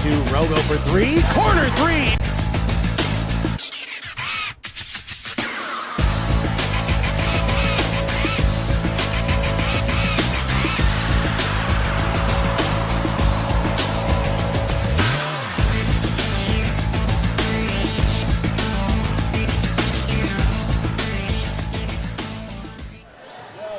2, Rogo for 3, corner 3.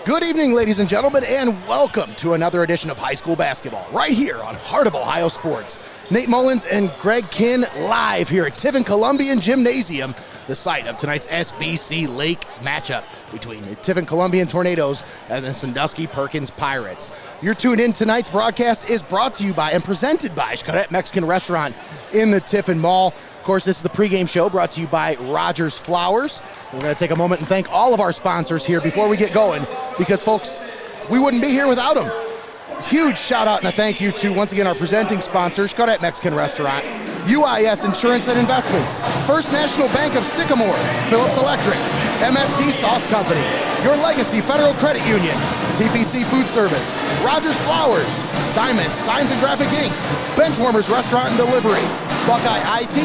Good evening, ladies and gentlemen, and welcome to another edition of high school basketball right here on Heart of Ohio Sports. Nate Mullins and Greg Kinn live here at Tiffin Columbian Gymnasium, the site of tonight's SBC Lake matchup between the Tiffin Columbian Tornadoes and the Sandusky Perkins Pirates. You're tuned in. Tonight's broadcast is brought to you by and presented by Xcaret Mexican Restaurant in the Tiffin Mall. Of course, this is the pregame show brought to you by Rodgers Flowers. We're going to take a moment and thank all of our sponsors here before we get going, because, folks, we wouldn't be here without them. Huge shout out and a thank you to, once again, our presenting sponsors, Xcaret Mexican Restaurant, UIS Insurance and Investments, First National Bank of Sycamore, Phillips Electric, MST Sauce Company, Your Legacy Federal Credit Union, TPC Food Service, Rodgers Flowers, Steinmetz Signs and Graphic Inc., Benchwarmers Restaurant and Delivery, Buckeye IT,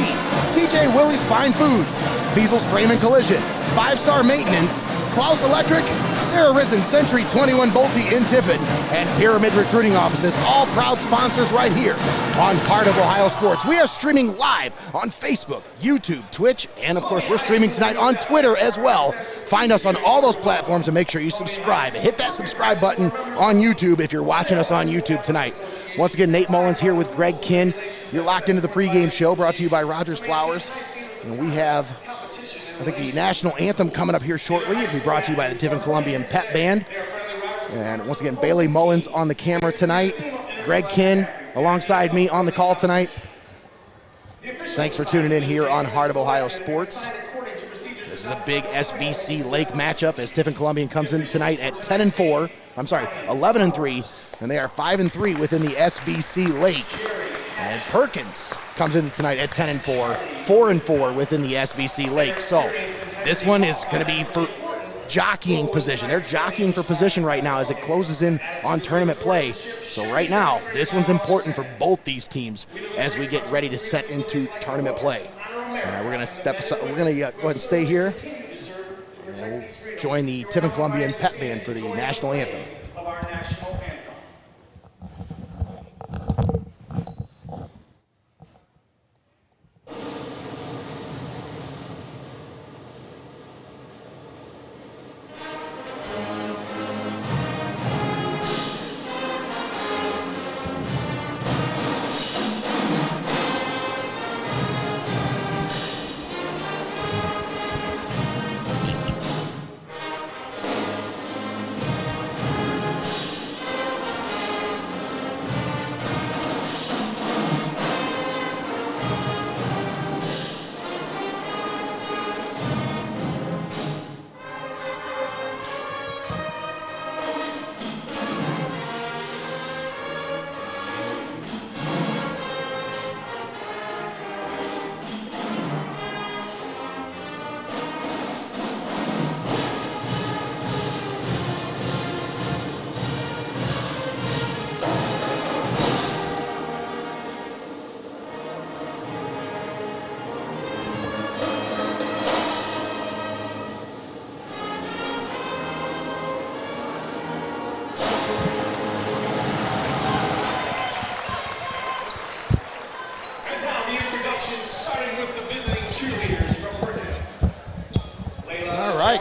TJ Willies Fine Foods, Feasel's Frame and Collision, 5-Star Maintenance, Clouse Electric, Sara Reisen Century 21 Bolte in Tiffin, and Pyramid Recruiting Offices, all proud sponsors right here on Heart of Ohio Sports. We are streaming live on Facebook, YouTube, Twitch, and of course we're streaming tonight on Twitter as well. Find us on all those platforms and make sure you subscribe. Hit that subscribe button on YouTube if you're watching us on YouTube tonight. Once again, Nate Mullins here with Greg Kinn. You're locked into the pregame show brought to you by Rodgers Flowers. And we have, I think, the national anthem coming up here shortly. It'll be brought to you by the Tiffin Columbian Pep Band. And once again, Bailey Mullins on the camera tonight. Greg Kinn alongside me on the call tonight. Thanks for tuning in here on Heart of Ohio Sports. This is a big SBC Lake matchup as Tiffin Columbian comes in tonight at 11-3, and they are 5-3 within the SBC Lake. And Perkins comes in tonight at 10-4, 4-4 within the SBC Lake. So this one is going to be for jockeying position. They're jockeying for position right now as it closes in on tournament play. So right now, this one's important for both these teams as we get ready to set into tournament play. We're going to step aside. We're going to go ahead and stay here. And we'll join the Tiffin Columbian Pep Band for the national anthem.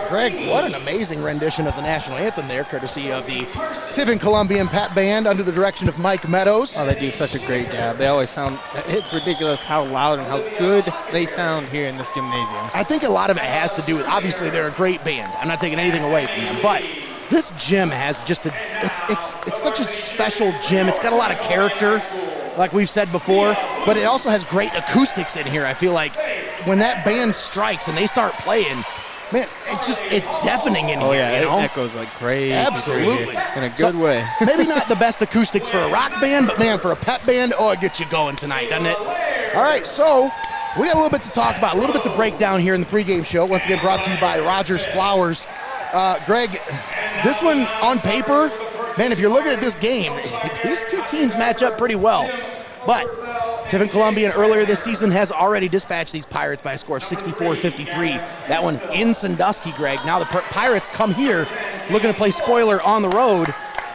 Greg, what an amazing rendition of the national anthem there, courtesy of the Tiffin Columbian Pep Band under the direction of Mike Meadows. Oh, they do such a great job. They always sound, it's ridiculous how loud and how good they sound here in this gymnasium. I think a lot of it has to do with, obviously they're a great band. I'm not taking anything away from them, but this gym has just it's such a special gym. It's got a lot of character, like we've said before, but it also has great acoustics in here. I feel like when that band strikes and they start playing, man, it's deafening in here. Oh, yeah, you know? It echoes like crazy. Absolutely. In a good way. Maybe not the best acoustics for a rock band, but, man, for a pep band, it gets you going tonight, doesn't it? All right, so we got a little bit to talk about, a little bit to break down here in the pregame show. Once again, brought to you by Rodgers Flowers. Greg, this one on paper, man, if you're looking at this game, these two teams match up pretty well. But Tiffin Columbian earlier this season has already dispatched these Pirates by a score of 64-53. That one in Sandusky, Greg. Now the Pirates come here looking to play spoiler on the road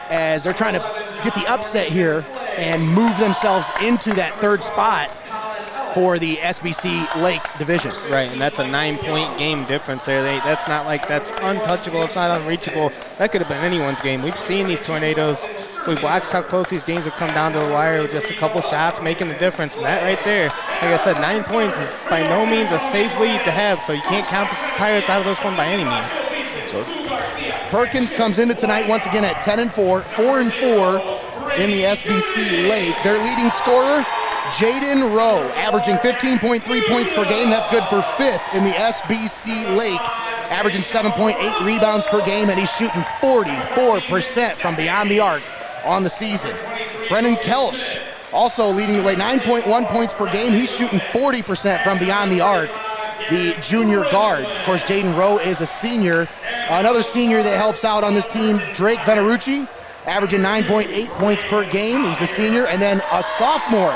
as they're trying to get the upset here and move themselves into that third spot for the SBC Lake division. Right, and that's a 9-point game difference there. That's not like that's untouchable. It's not unreachable. That could have been anyone's game. We've seen these tornadoes. We've watched how close these games have come down to the wire with just a couple shots making the difference. And that right there, like I said, 9 points is by no means a safe lead to have, so you can't count the Pirates out of this one by any means. So Perkins comes into tonight once again at 10-4, 4-4 in the SBC Lake. Their leading scorer, Jaden Rowe, averaging 15.3 points per game. That's good for 5th in the SBC Lake, averaging 7.8 rebounds per game, and he's shooting 44% from beyond the arc on the season. Brennan Kelsch also leading the way, 9.1 points per game. He's shooting 40% from beyond the arc, the junior guard. Of course, Jaden Rowe is a senior. Another senior that helps out on this team, Drake Venerucci, averaging 9.8 points per game. He's a senior. And then a sophomore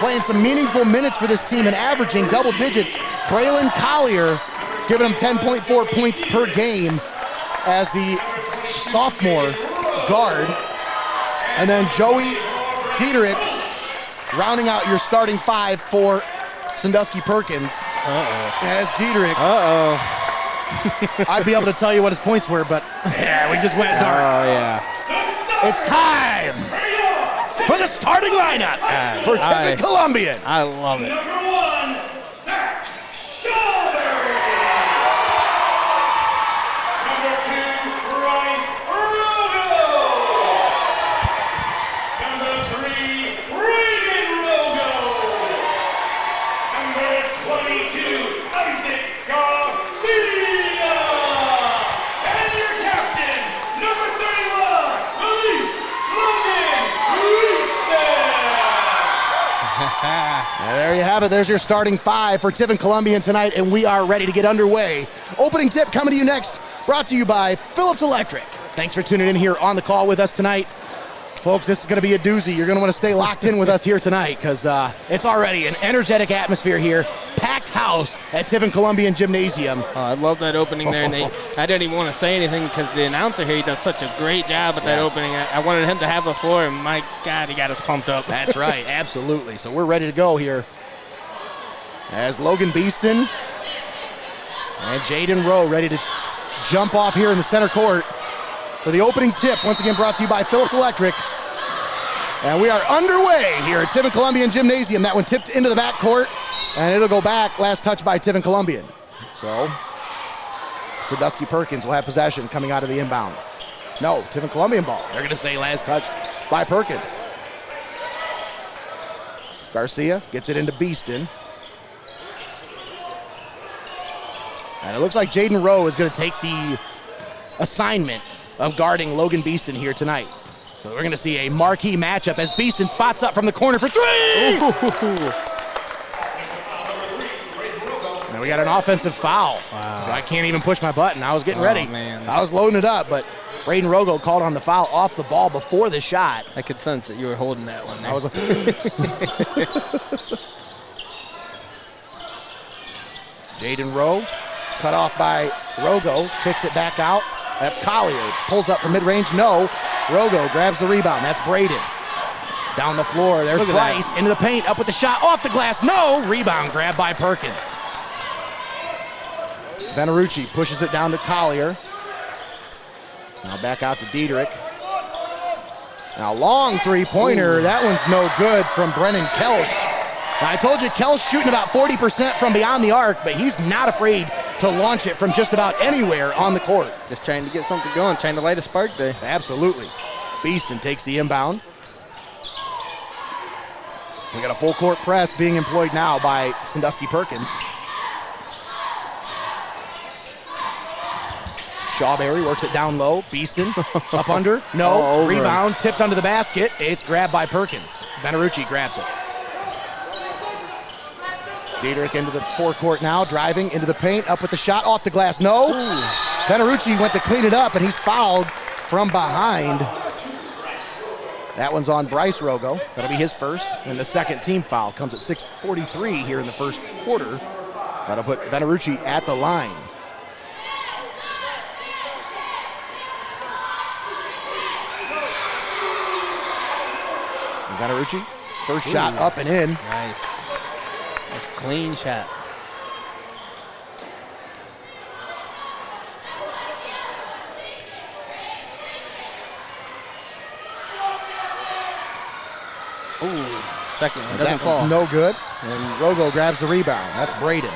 playing some meaningful minutes for this team and averaging double digits, Braylon Collier, giving him 10.4 points per game as the sophomore guard. And then Joey Dietrich rounding out your starting 5 for Sandusky Perkins. As Dietrich. I'd be able to tell you what his points were, but yeah, we just went dark. Oh, yeah. It's time for the starting lineup for Tiffin Columbian. I love it. Number 1, Zach Strawberry. Number 2, Bryce Rogo. Number 3, Reagan Rogo. Number 22, Isaac Garcia. And your captain, number 31, Elise Logan There you have it. There's your starting 5 for Tiffin Columbian tonight, and we are ready to get underway. Opening tip coming to you next, brought to you by Phillips Electric. Thanks for tuning in here on the call with us tonight. Folks, this is going to be a doozy. You're going to want to stay locked in with us here tonight because it's already an energetic atmosphere here. Packed house at Tiffin Columbian Gymnasium. Oh, I love that opening there. And I didn't even want to say anything because the announcer here, he does such a great job at that opening. I wanted him to have the floor, and my God, he got us pumped up. That's right, absolutely. So we're ready to go here as Logan Beeston and Jaden Rowe ready to jump off here in the center court for the opening tip. Once again brought to you by Phillips Electric. And we are underway here at Tiffin Columbian Gymnasium. That one tipped into the backcourt, and it'll go back. Last touch by Tiffin Columbian. So Sandusky Perkins will have possession coming out of the inbound. No, Tiffin Columbian ball. They're going to say last touched by Perkins. Garcia gets it into Beeston. And it looks like Jaden Rowe is going to take the assignment of guarding Logan Beeston here tonight. So we're going to see a marquee matchup as Beeston spots up from the corner for 3! And we got an offensive foul. Wow. I can't even push my button. I was getting ready. Man. I was loading it up, but Braden Rogo called on the foul off the ball before the shot. I could sense that you were holding that one there. I was like, Jaden Rowe, cut off by Rogo, kicks it back out. That's Collier, pulls up from mid-range, no. Rogo grabs the rebound, that's Braden. Down the floor, there's Bryce, into the paint, up with the shot, off the glass, no. Rebound grab by Perkins. Venerucci pushes it down to Collier. Now back out to Dietrich. Now long three-pointer, that one's no good from Brennan Kelsch. Now I told you Kelsch shooting about 40% from beyond the arc, but he's not afraid to launch it from just about anywhere on the court. Just trying to get something going, trying to light a spark there. Absolutely. Beeston takes the inbound. We got a full court press being employed now by Sandusky Perkins. Shawberry works it down low. Beeston up under. No. Rebound tipped under the basket. It's grabbed by Perkins. Venerucci grabs it. Dietrich into the forecourt now, driving into the paint, up with the shot, off the glass, no. Venerucci went to clean it up, and he's fouled from behind. That one's on Bryce Rogo. That'll be his first. And the second team foul comes at 6:43 here in the first quarter. That'll put Venerucci at the line. Venerucci, first shot up and in. Nice. That's a clean shot. Ooh, second one doesn't That fall. was no good. And Rogo grabs the rebound. That's Braden.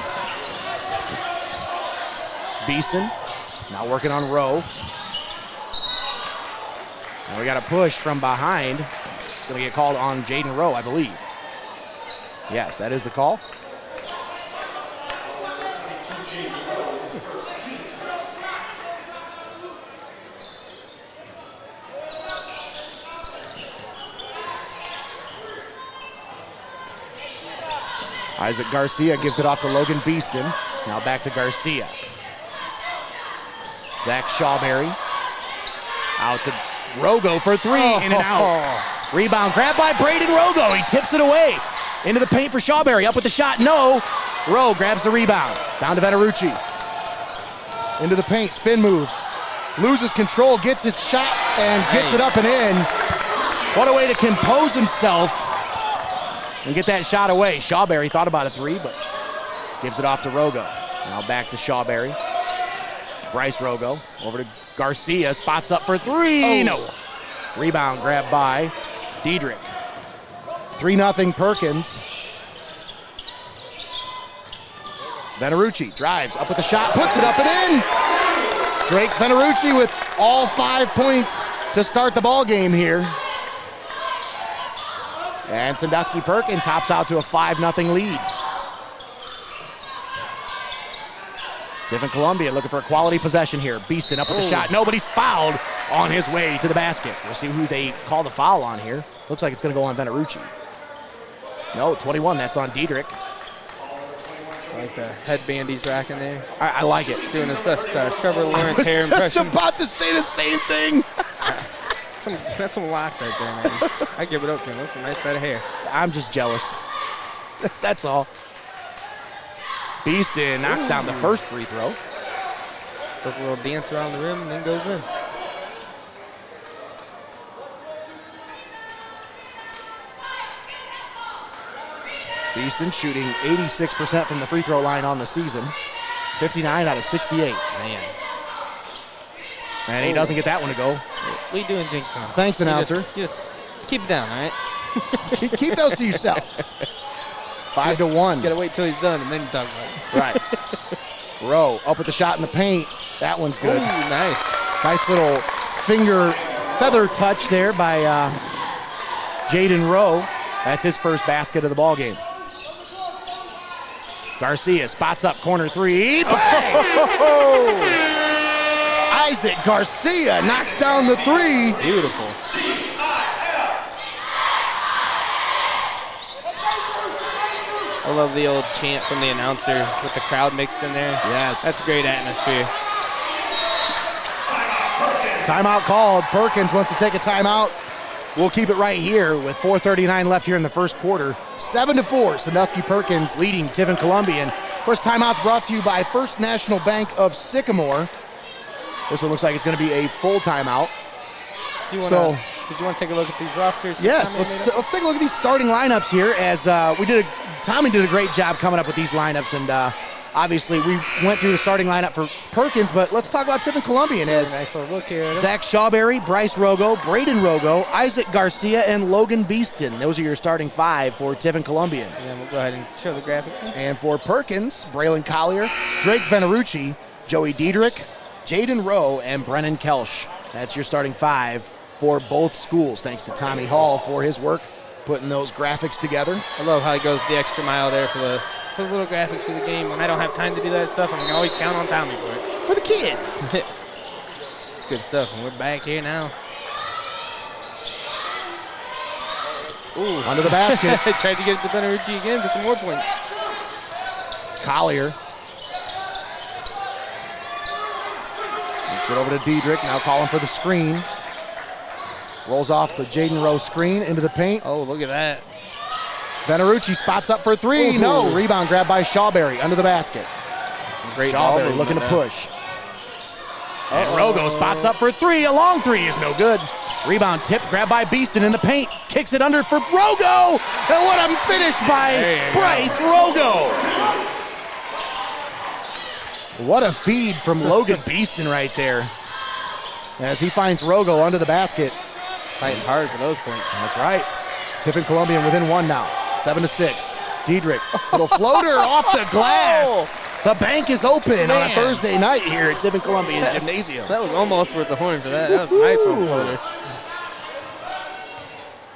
Beeston now working on Rowe. Now we got a push from behind. It's going to get called on Jaden Rowe, I believe. Yes, that is the call. Isaac Garcia gives it off to Logan Beeston. Now back to Garcia. Zach Shawberry. Out to Rogo for three, in and out. Rebound grabbed by Braden Rogo. He tips it away. Into the paint for Shawberry. Up with the shot, no. Rowe grabs the rebound. Down to Venerucci. Into the paint, spin move. Loses control, gets his shot, and gets it up and in. What a way to compose himself and get that shot away. Shawberry thought about a three, but gives it off to Rogo. Now back to Shawberry. Bryce Rogo over to Garcia. Spots up for three. No. Rebound grabbed by Diedrich. 3-0 Perkins. Venerucci drives up with the shot, puts it up and in. Drake Venerucci with all 5 points to start the ball game here. And Sandusky Perkins hops out to a 5-0 lead. Tiffin Columbian looking for a quality possession here. Beeston up with the shot. Nobody's fouled on his way to the basket. We'll see who they call the foul on here. Looks like it's going to go on Venerucci. No, 21. That's on Diedrich. I like the headband he's rocking there. I like it. Doing his best Trevor Lawrence I was hair just impression. about to say the same thing. That's some locks right there, man. I give it up to him. That's a nice set of hair. I'm just jealous. That's all. Beeston knocks down the first free throw. Does a little dance around the rim and then goes in. Beeston shooting 86% from the free throw line on the season. 59 out of 68. Man. And he doesn't get that one to go. What are you doing, Jinxon? Thanks, announcer. Just keep it down, all right? Keep those to yourself. 5-1. You gotta wait till he's done and then you talk about it. Right. Rowe up with the shot in the paint. That one's good. Ooh, nice. Nice little finger feather touch there by Jaden Rowe. That's his first basket of the ball game. Garcia spots up corner three. Isaac Garcia knocks down the three. Beautiful. I love the old chant from the announcer with the crowd mixed in there. Yes. That's a great atmosphere. Timeout called. Perkins wants to take a timeout. We'll keep it right here with 4:39 left here in the first quarter. 7-4, Sandusky Perkins leading Tiffin Columbian. First timeout's brought to you by First National Bank of Sycamore. This one looks like it's going to be a full timeout. Did you want to take a look at these rosters? Yes, let's take a look at these starting lineups here. As Tommy did a great job coming up with these lineups, and obviously we went through the starting lineup for Perkins, but let's talk about Tiffin Columbian. As nice little look here. Zach Shawberry, Bryce Rogo, Braden Rogo, Isaac Garcia, and Logan Beeston. Those are your starting five for Tiffin Columbian. And then we'll go ahead and show the graphic. And for Perkins, Braylon Collier, Drake Venerucci, Joey Diedrich, Jaden Rowe, and Brennan Kelsch. That's your starting five for both schools. Thanks to Tommy Hall for his work putting those graphics together. I love how he goes the extra mile there for the little graphics for the game. When I don't have time to do that stuff, I can always count on Tommy for it. For the kids. It's good stuff, and we're back here now. Ooh. Under the basket. Tried to get it to Venerucci again for some more points. Collier. Gets it over to Diedrich, now calling for the screen. Rolls off the Jaden Rowe screen into the paint. Oh, look at that. Venerucci spots up for three. Ooh. No. Rebound grabbed by Shawberry under the basket. Great ball Shawberry looking to there. push. And Rogo spots up for three. A long three is no good. Rebound tip grabbed by Beeston in the paint. Kicks it under for Rogo. And what a finish by Bryce Rogo. What a feed from Logan Beeston right there. As he finds Rogo under the basket. Fighting hard for those points. That's right. Tiffin Columbian within one now. 7-6. Diedrich, little floater off the glass. The bank is open on a Thursday night here at Tiffin Columbian Gymnasium. That was almost worth the horn for that. That was a nice one floater.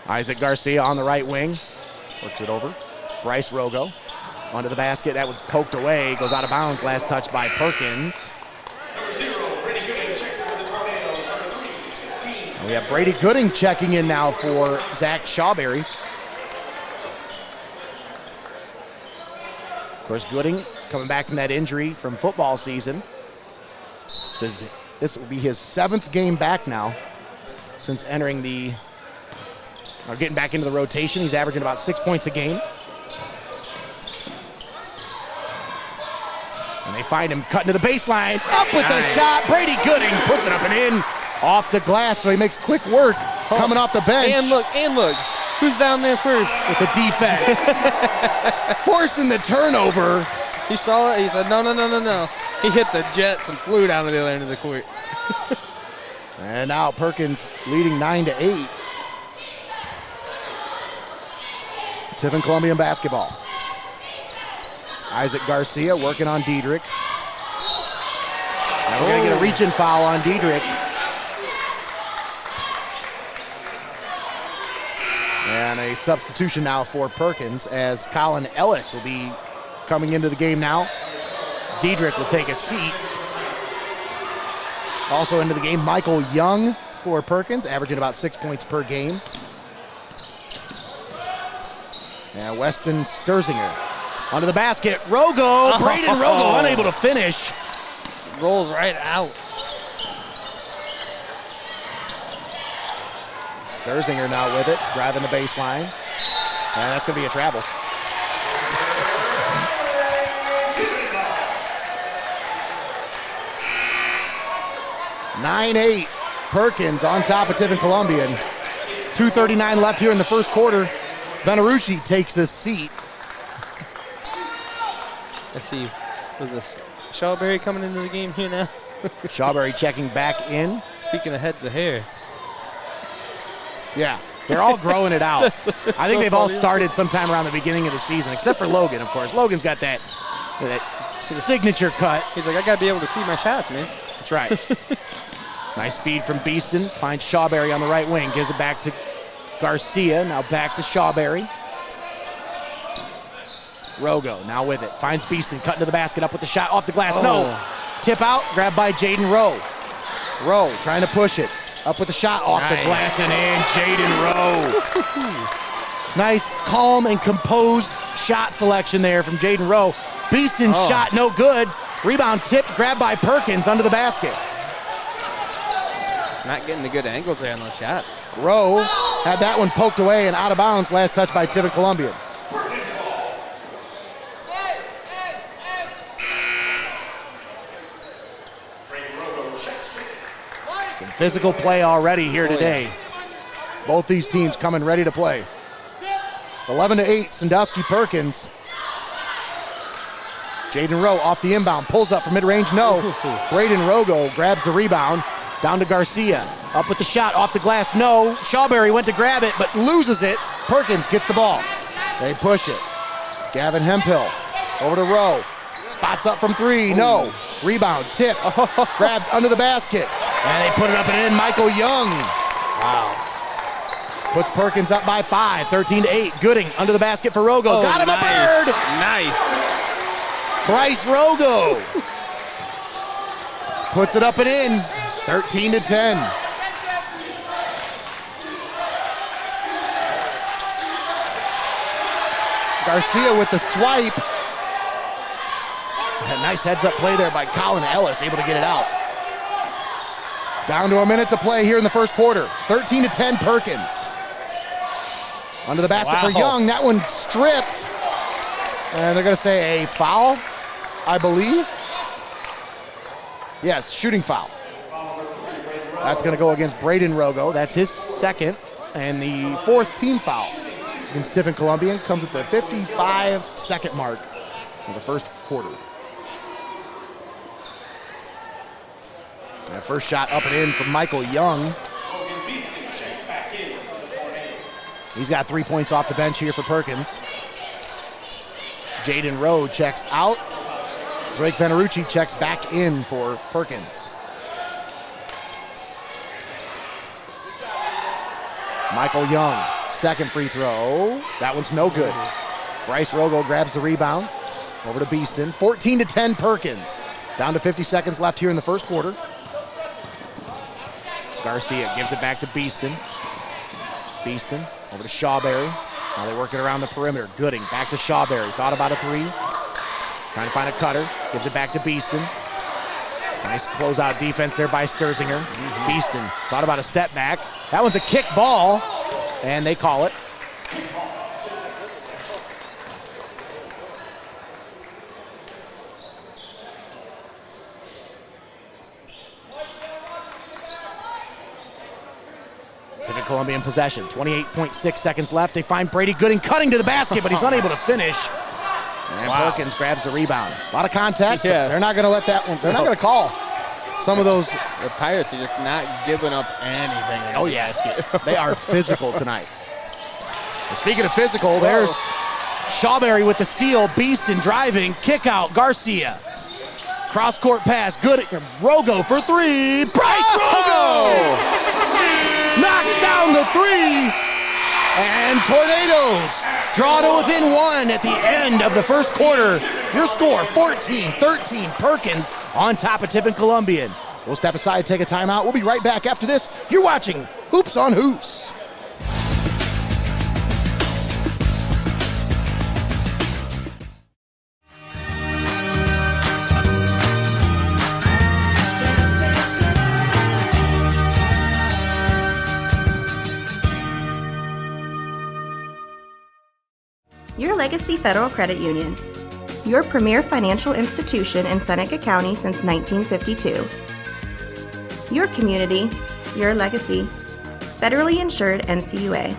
Isaac Garcia on the right wing. Works it over. Bryce Rogo onto the basket. That was poked away. Goes out of bounds. Last touch by Perkins. Number 0, Brady Gooding checks in with the Tornadoes. Number 3, 15. And we have Brady Gooding checking in now for Zach Shawberry. Of course, Gooding coming back from that injury from football season. Says this will be his 7th game back now since entering or getting back into the rotation. He's averaging about 6 points a game. And they find him cutting to the baseline. Up with the shot. Brady Gooding puts it up and in. Off the glass, so he makes quick work coming off the bench. And look. Who's down there first? With the defense. Forcing the turnover. He saw it. He said, no. He hit the Jets and flew down to the other end of the court. And now Perkins leading 9-8. Tiffin Columbian basketball. Isaac Garcia working on Diedrich. Now we're going to get a reach-in foul on Diedrich. And a substitution now for Perkins as Colin Ellis will be coming into the game now. Diedrich will take a seat. Also into the game, Michael Young for Perkins, averaging about 6 points per game. And Weston Sturzinger onto the basket. Rogo, Braden Rogo unable to finish. Rolls right out. Sturzinger now with it, driving the baseline. And that's going to be a travel. (9-8). Perkins on top of Tiffin Columbian. 2:39 left here in the first quarter. Venerucci takes a seat. Let's see. Was this Shawberry coming into the game here now? Shawberry checking back in. Speaking of heads of hair. Yeah, they're all growing it out. I think they've all funny. started sometime around the beginning of the season, except for Logan, of course. Logan's got that signature cut. He's like, I got to be able to see my shots, man. That's right. Nice feed from Beeston. Finds Shawberry on the right wing. Gives it back to Garcia. Now back to Shawberry. Rogo now with it. Finds Beeston cutting to the basket. Up with the shot. Off the glass. No. Tip out. Grabbed by Jaden Rowe. Rowe trying to push it. Up with the shot. Off the glass and in. Jaden Rowe. Nice, calm, and composed shot selection there from Jaden Rowe. Beeston's shot no good. Rebound tipped. Grabbed by Perkins under the basket. It's not getting the good angles there on those shots. Rowe had that one poked away and out of bounds. Last touch by Tiffin Columbian. Some physical play already here today. Both these teams coming ready to play. 11-8, Sandusky Perkins. Jaden Rowe off the inbound, pulls up for mid-range, no. Braden Rogo grabs the rebound, down to Garcia. Up with the shot, off the glass, no. Shawberry went to grab it, but loses it. Perkins gets the ball. They push it. Gavin Hemphill over to Rowe. Spots up from three, no. Rebound, tip, grabbed under the basket. And they put it up and in, Michael Young. Wow. Puts Perkins up by 5, 13-8. Gooding under the basket for Rogo. Got him a bird. Nice. Bryce Rogo puts it up and in, 13-10. Garcia with the swipe. A nice heads-up play there by Colin Ellis, able to get it out. Down to a minute to play here in the first quarter. 13-10 Perkins. Under the basket for Young. That one stripped. And they're going to say a foul, I believe. Yes, shooting foul. That's going to go against Braden Rogo. That's his second and the fourth team foul against Tiffin Columbian. Comes at the 55-second mark of the first quarter. That first shot up and in from Michael Young. He's got 3 points off the bench here for Perkins. Jaden Rowe checks out. Drake Venerucci checks back in for Perkins. Michael Young, second free throw. That one's no good. Bryce Rogo grabs the rebound. Over to Beeston. 14-10 Perkins. Down to 50 seconds left here in the first quarter. Garcia gives it back to Beeston. Beeston over to Shawberry. Now they work it around the perimeter. Gooding back to Shawberry. Thought about a three. Trying to find a cutter. Gives it back to Beeston. Nice closeout defense there by Sturzinger. Beeston thought about a step back. That one's a kick ball, and they call it. Tiffin Columbian possession. 28.6 seconds left. They find Brady Gooding cutting to the basket, but he's unable to finish. And Perkins grabs the rebound. A lot of contact. Yeah. They're not going to let that one. They're not going to call some of those. The Pirates are just not giving up anything. Oh, yeah. They are physical tonight. And speaking of physical, there's Shawberry with the steal. Beeston driving. Kick out. Garcia. Cross-court pass. Good. Rogo for three. Bryce Rogo! Knocks down the three. And Tornadoes draw to within one at the end of the first quarter. Your score, 14-13. Perkins on top of Tiffin Columbian. We'll step aside, take a timeout. We'll be right back after this. You're watching Hoops on Hoos. Your Legacy Federal Credit Union. Your premier financial institution in Seneca County since 1952. Your community, your legacy. Federally insured NCUA.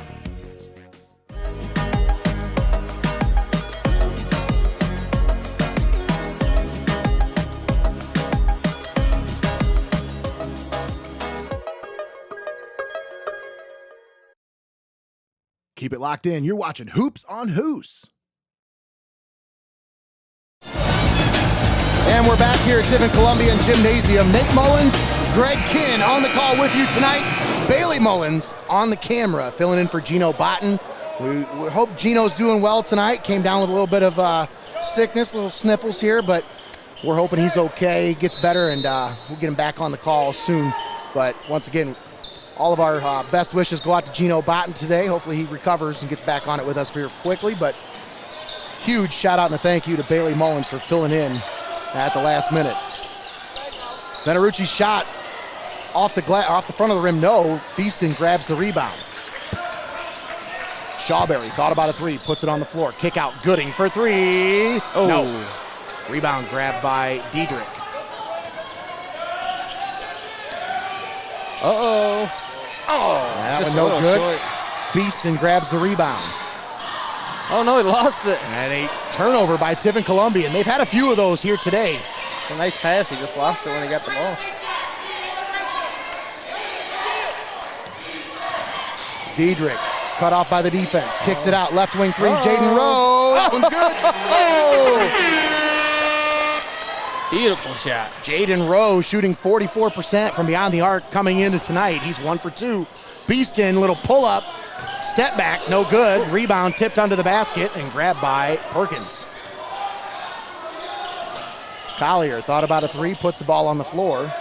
Keep it locked in. You're watching Hoops on Hoos. And we're back here at Tiffin Columbian Gymnasium. Nate Mullins, Greg Kinn on the call with you tonight. Bailey Mullins on the camera, filling in for Gino Botten. We hope Gino's doing well tonight. Came down with a little bit of sickness, little sniffles here, but we're hoping he's okay, gets better, and we'll get him back on the call soon. But once again, all of our best wishes go out to Gino Botten today. Hopefully he recovers and gets back on it with us here quickly. But huge shout out and a thank you to Bailey Mullins for filling in at the last minute. Venerucci's shot off the front of the rim. No. Beeston grabs the rebound. Shawberry thought about a three, puts it on the floor. Kick out. Gooding for three. Oh. No. Rebound grabbed by Diedrich. Uh-oh. Oh, that one no good. Short. Beeston grabs the rebound. Oh, no, he lost it. And a turnover by Tiffin Columbian. They've had a few of those here today. It's a nice pass. He just lost it when he got the ball. Diedrich cut off by the defense. Kicks it out. Left wing three. Jaden Rowe. That one's good. Beautiful shot. Jaden Rowe shooting 44% from beyond the arc coming into tonight. He's 1 for 2. Beeston, little pull up. Step back, no good. Rebound tipped under the basket and grabbed by Perkins. Collier thought about a three, puts the ball on the floor.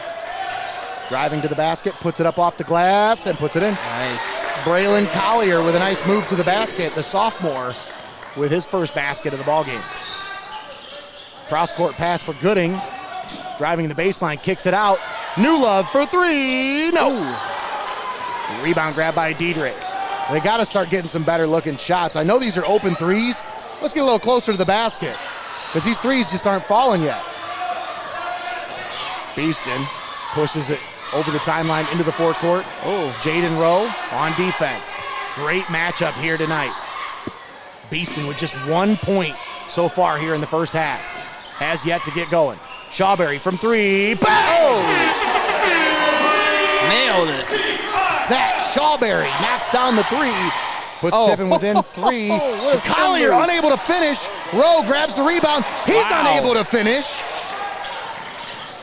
Driving to the basket, puts it up off the glass and puts it in. Nice. Braylon Collier with a nice move to the basket, the sophomore with his first basket of the ballgame. Cross-court pass for Gooding. Driving the baseline, kicks it out. New Love for three. No. Rebound grab by Diedrich. They got to start getting some better looking shots. I know these are open threes. Let's get a little closer to the basket because these threes just aren't falling yet. Beeston pushes it over the timeline into the forecourt. Oh, Jaden Rowe on defense. Great matchup here tonight. Beeston with just 1 point so far here in the first half. Has yet to get going. Shawberry from three. Bang! Oh. Nailed it. Zach Shawberry knocks down the three. Puts Tiffin within three. Collier unable to finish. Rowe grabs the rebound. He's unable to finish.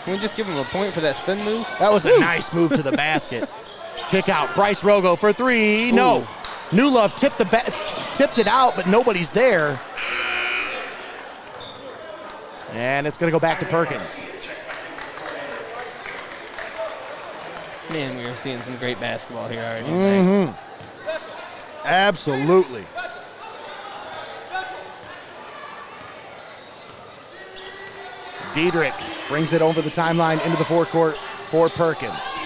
Can we just give him a point for that spin move? That was a nice move to the basket. Kick out. Bryce Rogo for three. No. New Love tipped it out, but nobody's there. And it's going to go back to Perkins. Man, we are seeing some great basketball here already. Absolutely. Diedrich brings it over the timeline into the forecourt for Perkins.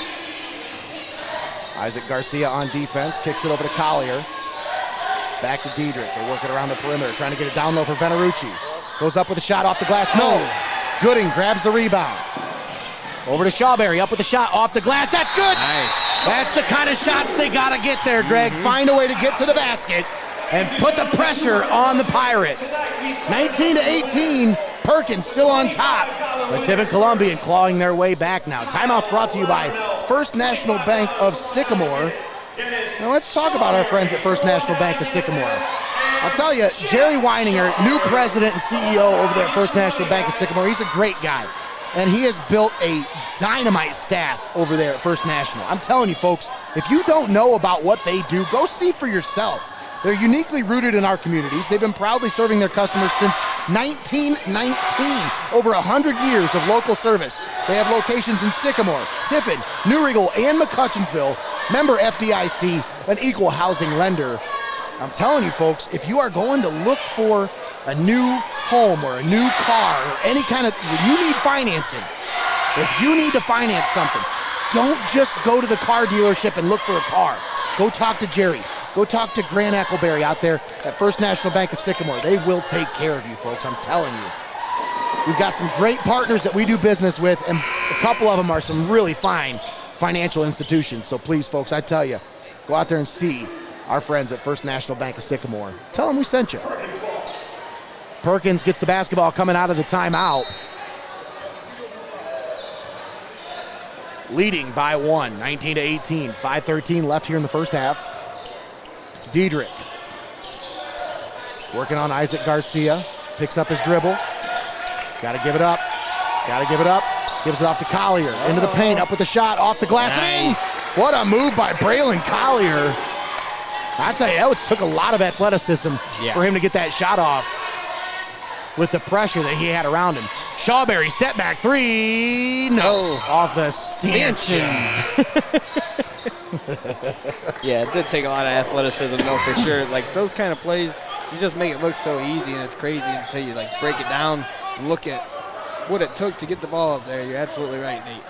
Isaac Garcia on defense, kicks it over to Collier. Back to Diedrich. They're working around the perimeter, trying to get it down low for Venerucci. Goes up with a shot off the glass. No. Gooding grabs the rebound. Over to Shawberry, up with the shot off the glass. That's good. Nice. That's the kind of shots they got to get there, Greg. Find a way to get to the basket and put the pressure on the Pirates. 19-18, Perkins still on top. But Tiffin Columbian clawing their way back now. Timeout's brought to you by First National Bank of Sycamore. Now let's talk about our friends at First National Bank of Sycamore. I'll tell you, Jerry Weininger, new president and CEO over there at First National Bank of Sycamore, he's a great guy. And he has built a dynamite staff over there at First National. I'm telling you, folks, if you don't know about what they do, go see for yourself. They're uniquely rooted in our communities. They've been proudly serving their customers since 1919. Over 100 years of local service. They have locations in Sycamore, Tiffin, New Regal, and McCutcheonsville. Member FDIC, an equal housing lender. I'm telling you, folks, if you are going to look for a new home or a new car or any kind of, you need financing. If you need to finance something, don't just go to the car dealership and look for a car. Go talk to Jerry. Go talk to Grant Eckleberry out there at First National Bank of Sycamore. They will take care of you, folks, I'm telling you. We've got some great partners that we do business with, and a couple of them are some really fine financial institutions. So please, folks, I tell you, go out there and see our friends at First National Bank of Sycamore. Tell them we sent you. Perkins gets the basketball coming out of the timeout. Leading by one, 19-18, 5:13 left here in the first half. Diedrich working on Isaac Garcia, picks up his dribble. Got to give it up. Gives it off to Collier, into the paint, up with the shot, off the glass, and in. What a move by Braylon Collier. I tell you, that took a lot of athleticism for him to get that shot off with the pressure that he had around him. Shawberry, step back three, no, off the stanchion. Yeah, it did take a lot of athleticism, though, for sure. Like, those kind of plays, you just make it look so easy, and it's crazy until you, like, break it down and look at what it took to get the ball up there. You're absolutely right, Nate.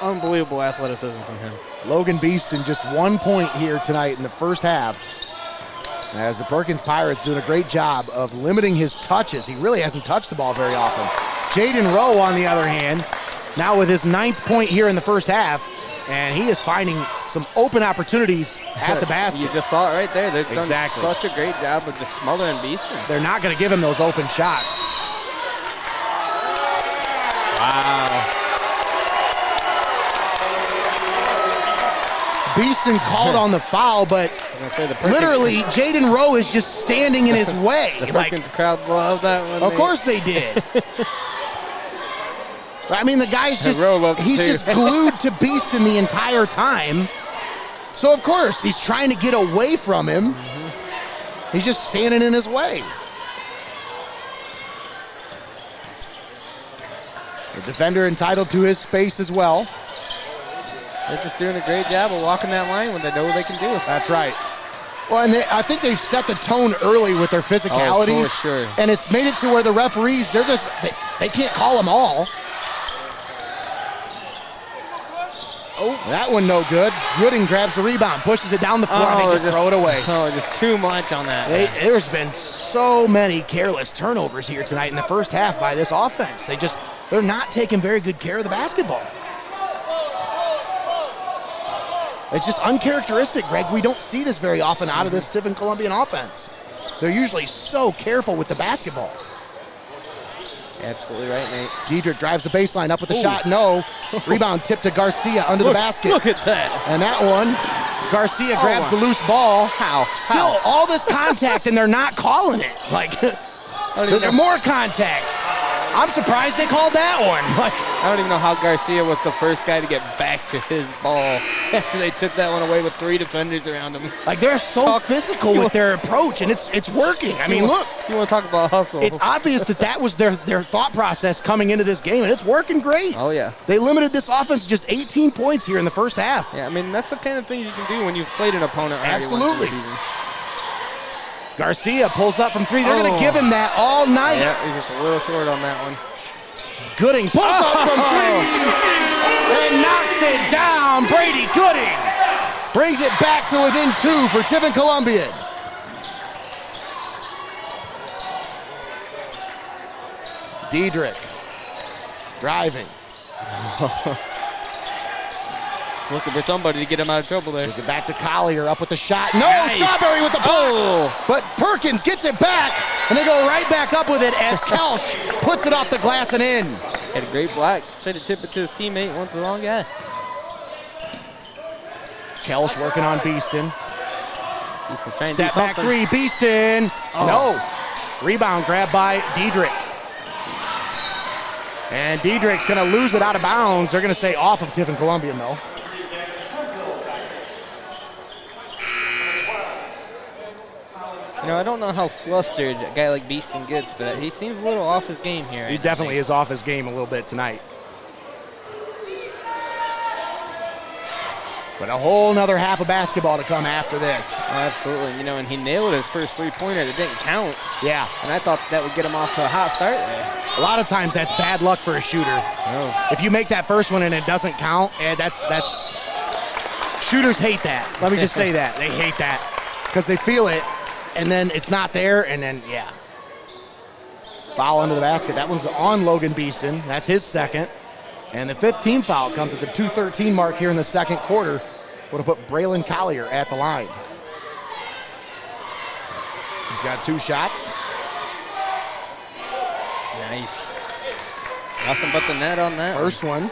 Unbelievable athleticism from him. Logan Beeston just 1 point here tonight in the first half. As the Perkins Pirates doing a great job of limiting his touches. He really hasn't touched the ball very often. Jaden Rowe, on the other hand, now with his 9th point here in the first half, and he is finding some open opportunities at the basket. You just saw it right there. They've done such a great job of just smothering Beeston. They're not going to give him those open shots. Wow. Beeston called on the foul, but literally Jaden Rowe is just standing in his way. The Perkins crowd loved that one. Of course they did. I mean, the guy's he's just glued to Beeston the entire time. So, of course, he's trying to get away from him. He's just standing in his way. The defender entitled to his space as well. They're just doing a great job of walking that line when they know what they can do. That's right. Well, and I think they've set the tone early with their physicality. Oh, for sure. And it's made it to where the referees, they can't call them all. That one no good. Gooding grabs the rebound, pushes it down the floor, and they just throw it away. Oh, just too much on that. There's been so many careless turnovers here tonight in the first half by this offense. They're not taking very good care of the basketball. It's just uncharacteristic, Greg. We don't see this very often out of this Tiffin Columbian offense. They're usually so careful with the basketball. Absolutely right, Nate. Diedrich drives the baseline up with the shot. No. Rebound tipped to Garcia under the basket. Look at that. And that one, Garcia grabs the loose ball. How? Still all this contact, and they're not calling it. Like, there's more contact. I'm surprised they called that one. I don't even know how Garcia was the first guy to get back to his ball after they took that one away with 3 defenders around him. Like, they're so physical with their approach, and it's working. I mean, look. You want to talk about hustle. It's obvious that was their thought process coming into this game, and it's working great. Oh, yeah. They limited this offense to just 18 points here in the first half. Yeah, I mean, that's the kind of thing you can do when you've played an opponent already once Absolutely. this season. Garcia pulls up from 3. They're going to give him that all night. Yeah, he's just a little short on that one. Gooding pulls up from 3 and knocks it down. Brady Gooding brings it back to within 2 for Tiffin Columbian. Diedrich driving. Looking for somebody to get him out of trouble there. Gives it back to Collier, up with the shot. No, Nice. Strawberry with the block. But Perkins gets it back, and they go right back up with it as Kelsch puts it off the glass and in. Had a great block. Tried to tip it to his teammate. Went the wrong guy. Kelsch working on Beeston. He's trying to do Step back something. 3, Beeston. No. Rebound grab by Diedrich. And Diedrich's going to lose it out of bounds. They're going to say off of Tiffin Columbian, though. You know, I don't know how flustered a guy like Beeston gets, but he seems a little off his game here. He definitely is off his game a little bit tonight. But a whole nother half of basketball to come after this. Oh, absolutely. You know, and he nailed his first three-pointer. It didn't count. Yeah. And I thought that would get him off to a hot start there. A lot of times that's bad luck for a shooter. Oh. If you make that first one and it doesn't count, that's shooters hate that. Let me just say that. They hate that because they feel it, and then it's not there, and then, yeah. Foul under the basket. That one's on Logan Beeston. That's his second. And the 5th team foul comes at the 2:13 mark here in the second quarter. Would have put Braylon Collier at the line. He's got 2 shots. Nice. Nothing but the net on that. First one.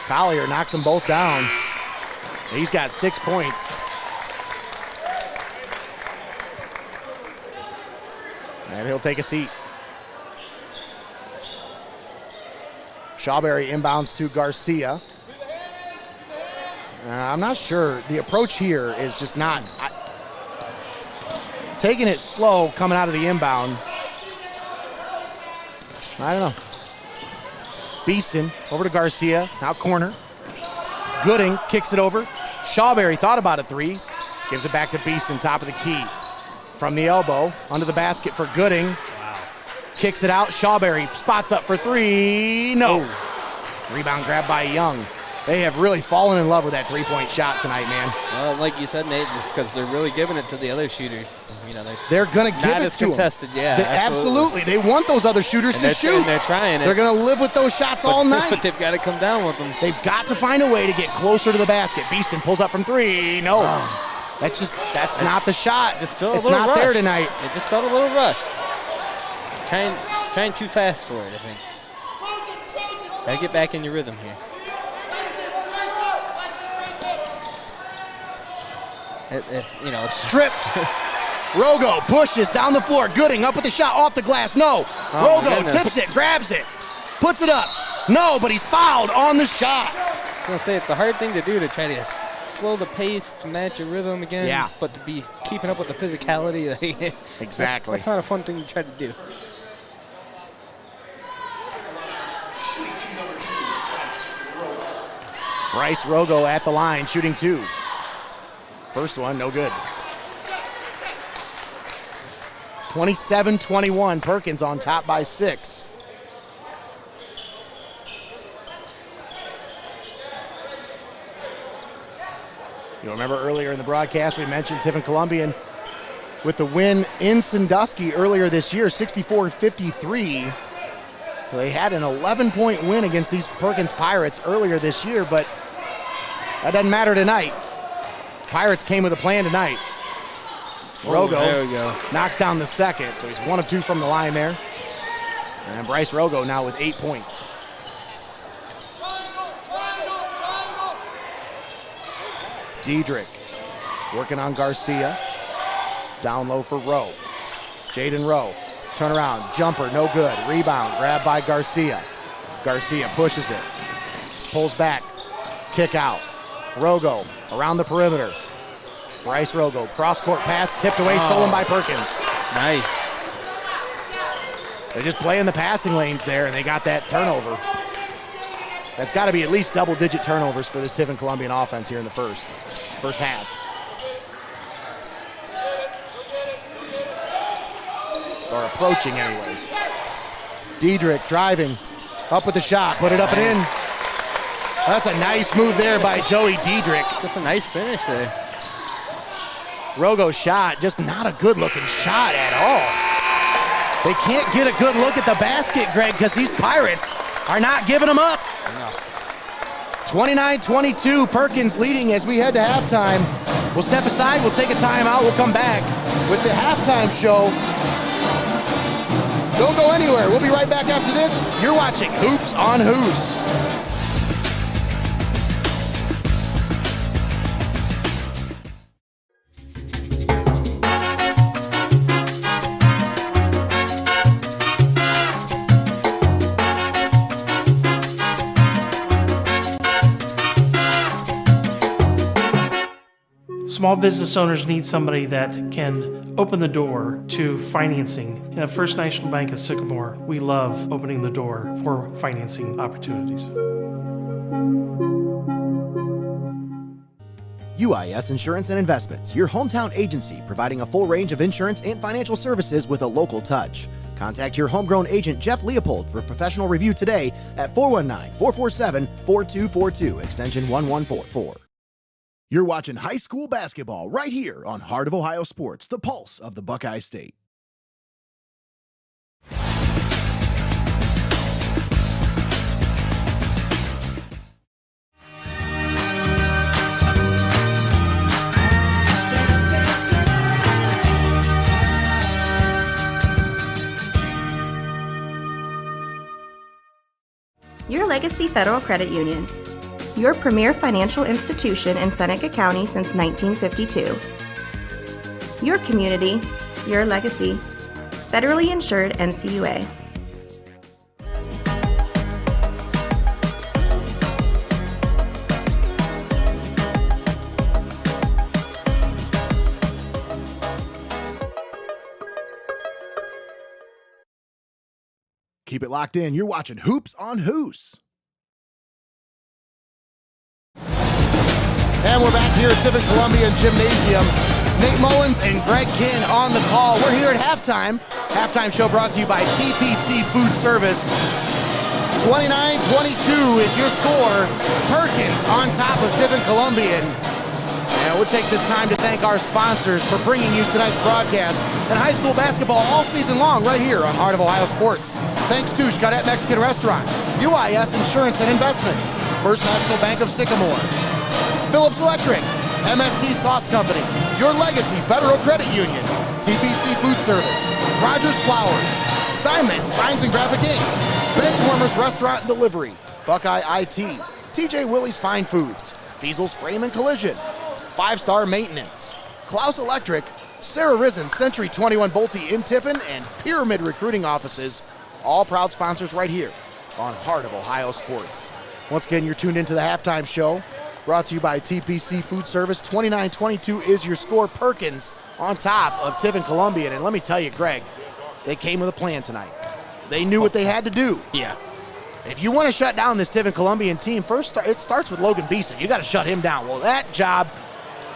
Collier knocks them both down. He's got 6 points. And he'll take a seat. Shawberry inbounds to Garcia. I'm not sure. The approach here is just not. Taking it slow coming out of the inbound. I don't know. Beeston over to Garcia. Now corner. Gooding kicks it over. Shawberry thought about a 3. Gives it back to Beeston, top of the key. From the elbow, under the basket for Gooding. Wow. Kicks it out. Shawberry spots up for 3. No. Oh. Rebound grabbed by Young. They have really fallen in love with that 3-point shot tonight, man. Well, like you said, Nate, just because they're really giving it to the other shooters. You know, they're going to give not it as to contested, them. yeah. Absolutely. They want those other shooters to shoot. And they're trying it. They're going to live with those shots all night. But they've got to come down with them. They've got to find a way to get closer to the basket. Beeston pulls up from 3. No. That's not the shot. Just felt it's a little not rushed. there tonight. It just felt a little rushed. It's trying too fast for it, I think. Gotta get back in your rhythm here. It's stripped. Rogo pushes down the floor. Gooding up with the shot off the glass. No. Rogo tips it, grabs it, puts it up. No, but he's fouled on the shot. I was gonna say it's a hard thing to do to try to slow the pace to match your rhythm again. Yeah. But to be keeping up with the physicality. Exactly. That's not a fun thing to try to do. Bryce Rogo at the line, shooting 2. First one, no good. 27-21, Perkins on top by 6. You'll remember earlier in the broadcast we mentioned Tiffin Columbian with the win in Sandusky earlier this year, 64-53. So they had an 11-point win against these Perkins Pirates earlier this year, but that doesn't matter tonight. Pirates came with a plan tonight. Rogo there we go. knocks down the second, so he's 1 of 2 from the line there. And Bryce Rogo now with 8 points. Diedrich working on Garcia. Down low for Rowe. Jaden Rowe, turn around, jumper, no good. Rebound, grabbed by Garcia. Garcia pushes it, pulls back, kick out. Rogo around the perimeter. Bryce Rogo, cross-court pass, tipped away, stolen by Perkins. Nice. They're just playing the passing lanes there, and they got that turnover. That's got to be at least double-digit turnovers for this Tiffin Columbian offense here in the first half. Or approaching anyways. Diedrich driving, up with the shot, put it up and in. That's a nice move there by Joey Diedrich. It's just a nice finish there. Rogo's shot, just not a good looking shot at all. They can't get a good look at the basket, Greg, because these Pirates are not giving them up. 29-22, Perkins leading as we head to halftime. We'll step aside, we'll take a timeout, we'll come back with the halftime show. Don't go anywhere. We'll be right back after this. You're watching Hoops on Who's. Small business owners need somebody that can open the door to financing. And at First National Bank of Sycamore, we love opening the door for financing opportunities. UIS Insurance and Investments, your hometown agency providing a full range of insurance and financial services with a local touch. Contact your homegrown agent Jeff Leopold for a professional review today at 419-447-4242, extension 1144. You're watching high school basketball right here on Heart of Ohio Sports, the pulse of the Buckeye State. Your Legacy Federal Credit Union. Your premier financial institution in Seneca County since 1952. Your community, your legacy. Federally insured NCUA. Keep it locked in. You're watching Hoops on Who's. And we're back here at Tiffin Columbian Gymnasium. Nate Mullins and Greg Kinn on the call. We're here at halftime. Halftime show brought to you by TPC Food Service. 29-22 is your score. Perkins on top of Tiffin Columbian. And we'll take this time to thank our sponsors for bringing you tonight's broadcast and high school basketball all season long right here on Heart of Ohio Sports. Thanks to Xcaret Mexican Restaurant, UIS Insurance and Investments, First National Bank of Sycamore, Phillips Electric, MST Sauce Company, Your Legacy Federal Credit Union, TPC Food Service, Rodgers Flowers, Steinmetz Signs and Graphic Ink, Benchwarmers Restaurant and Delivery, Buckeye IT, TJ Willie's Fine Foods, Feasel's Frame and Collision, 5-Star Maintenance, Clouse Electric, Sara Reisen, Century 21 Bolte in Tiffin, and Pyramid Recruiting Offices, all proud sponsors right here on Heart of Ohio Sports. Once again, you're tuned into the halftime show. Brought to you by TPC Food Service. 29-22 is your score. Perkins on top of Tiffin Columbian. And let me tell you, Greg, they came with a plan tonight. They knew what they had to do. Yeah. If you want to shut down this Tiffin Columbian team, first it starts with Logan Beeson. You got to shut him down. Well, that job,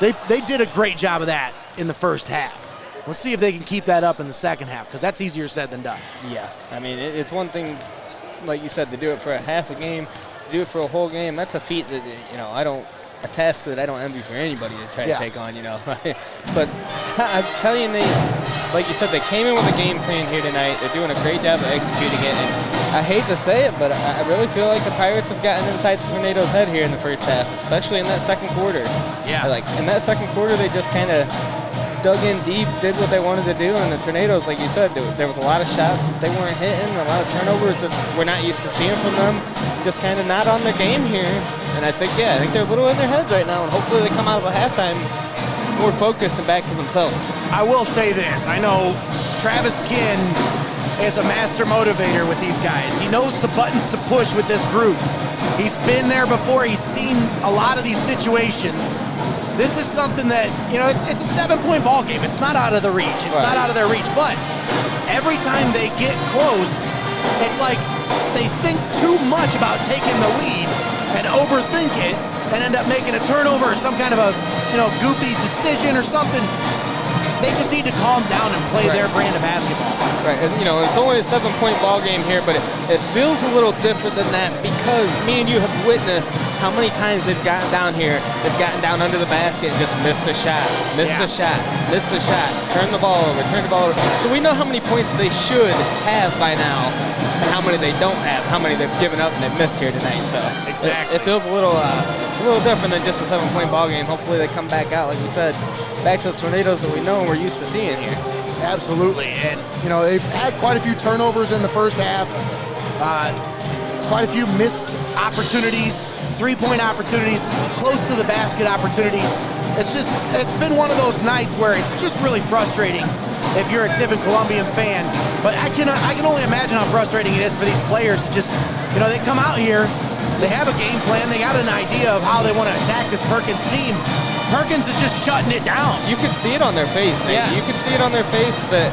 they did a great job of that in the first half. Let's see if they can keep that up in the second half, because that's easier said than done. Yeah, I mean, it's one thing, like you said, to do it for a half a game, to do it for a whole game. That's a feat that, a task that I don't envy for anybody to try to take on, But I'm telling you, like you said, they came in with a game plan here tonight. They're doing a great job of executing it. And I hate to say it, but I really feel like the Pirates have gotten inside the Tornadoes' head here in the first half, especially in that second quarter. Yeah. Like, in that second quarter, they just kind of dug in deep, did what they wanted to do, and the Tornadoes, like you said, there was a lot of shots that they weren't hitting, a lot of turnovers that we're not used to seeing from them, just kind of not on their game here. And I think they're a little in their heads right now, and hopefully they come out of the halftime more focused and back to themselves. I will say this. I know Travis Kinn is a master motivator with these guys. He knows the buttons to push with this group. He's been there before. He's seen a lot of these situations. This is something that, it's a 7-point ball game. It's not out of the reach. It's not out of their reach. But every time they get close, it's like they think too much about taking the lead and overthink it and end up making a turnover or some kind of a, goofy decision or something. They just need to calm down and play their brand of basketball. Right, and it's only a 7-point ball game here, but it feels a little different than that because me and you have witnessed how many times they've gotten down here, they've gotten down under the basket and just missed a shot, missed a shot, turn the ball over. So we know how many points they should have by now and how many they don't have, how many they've given up and they've missed here tonight. So exactly. It feels a little different than just a 7-point ball game. Hopefully they come back out, like you said, back to the Tornadoes that we know and we're used to seeing here. Absolutely, and they've had quite a few turnovers in the first half, quite a few missed opportunities, 3-point opportunities, close to the basket opportunities. It's been one of those nights where it's just really frustrating if you're a Tiffin Columbian fan. But I can only imagine how frustrating it is for these players to just, they come out here, they have a game plan, they got an idea of how they want to attack this Perkins team. Perkins is just shutting it down. You could see it on their face, Nate. Yes. You could see it on their face that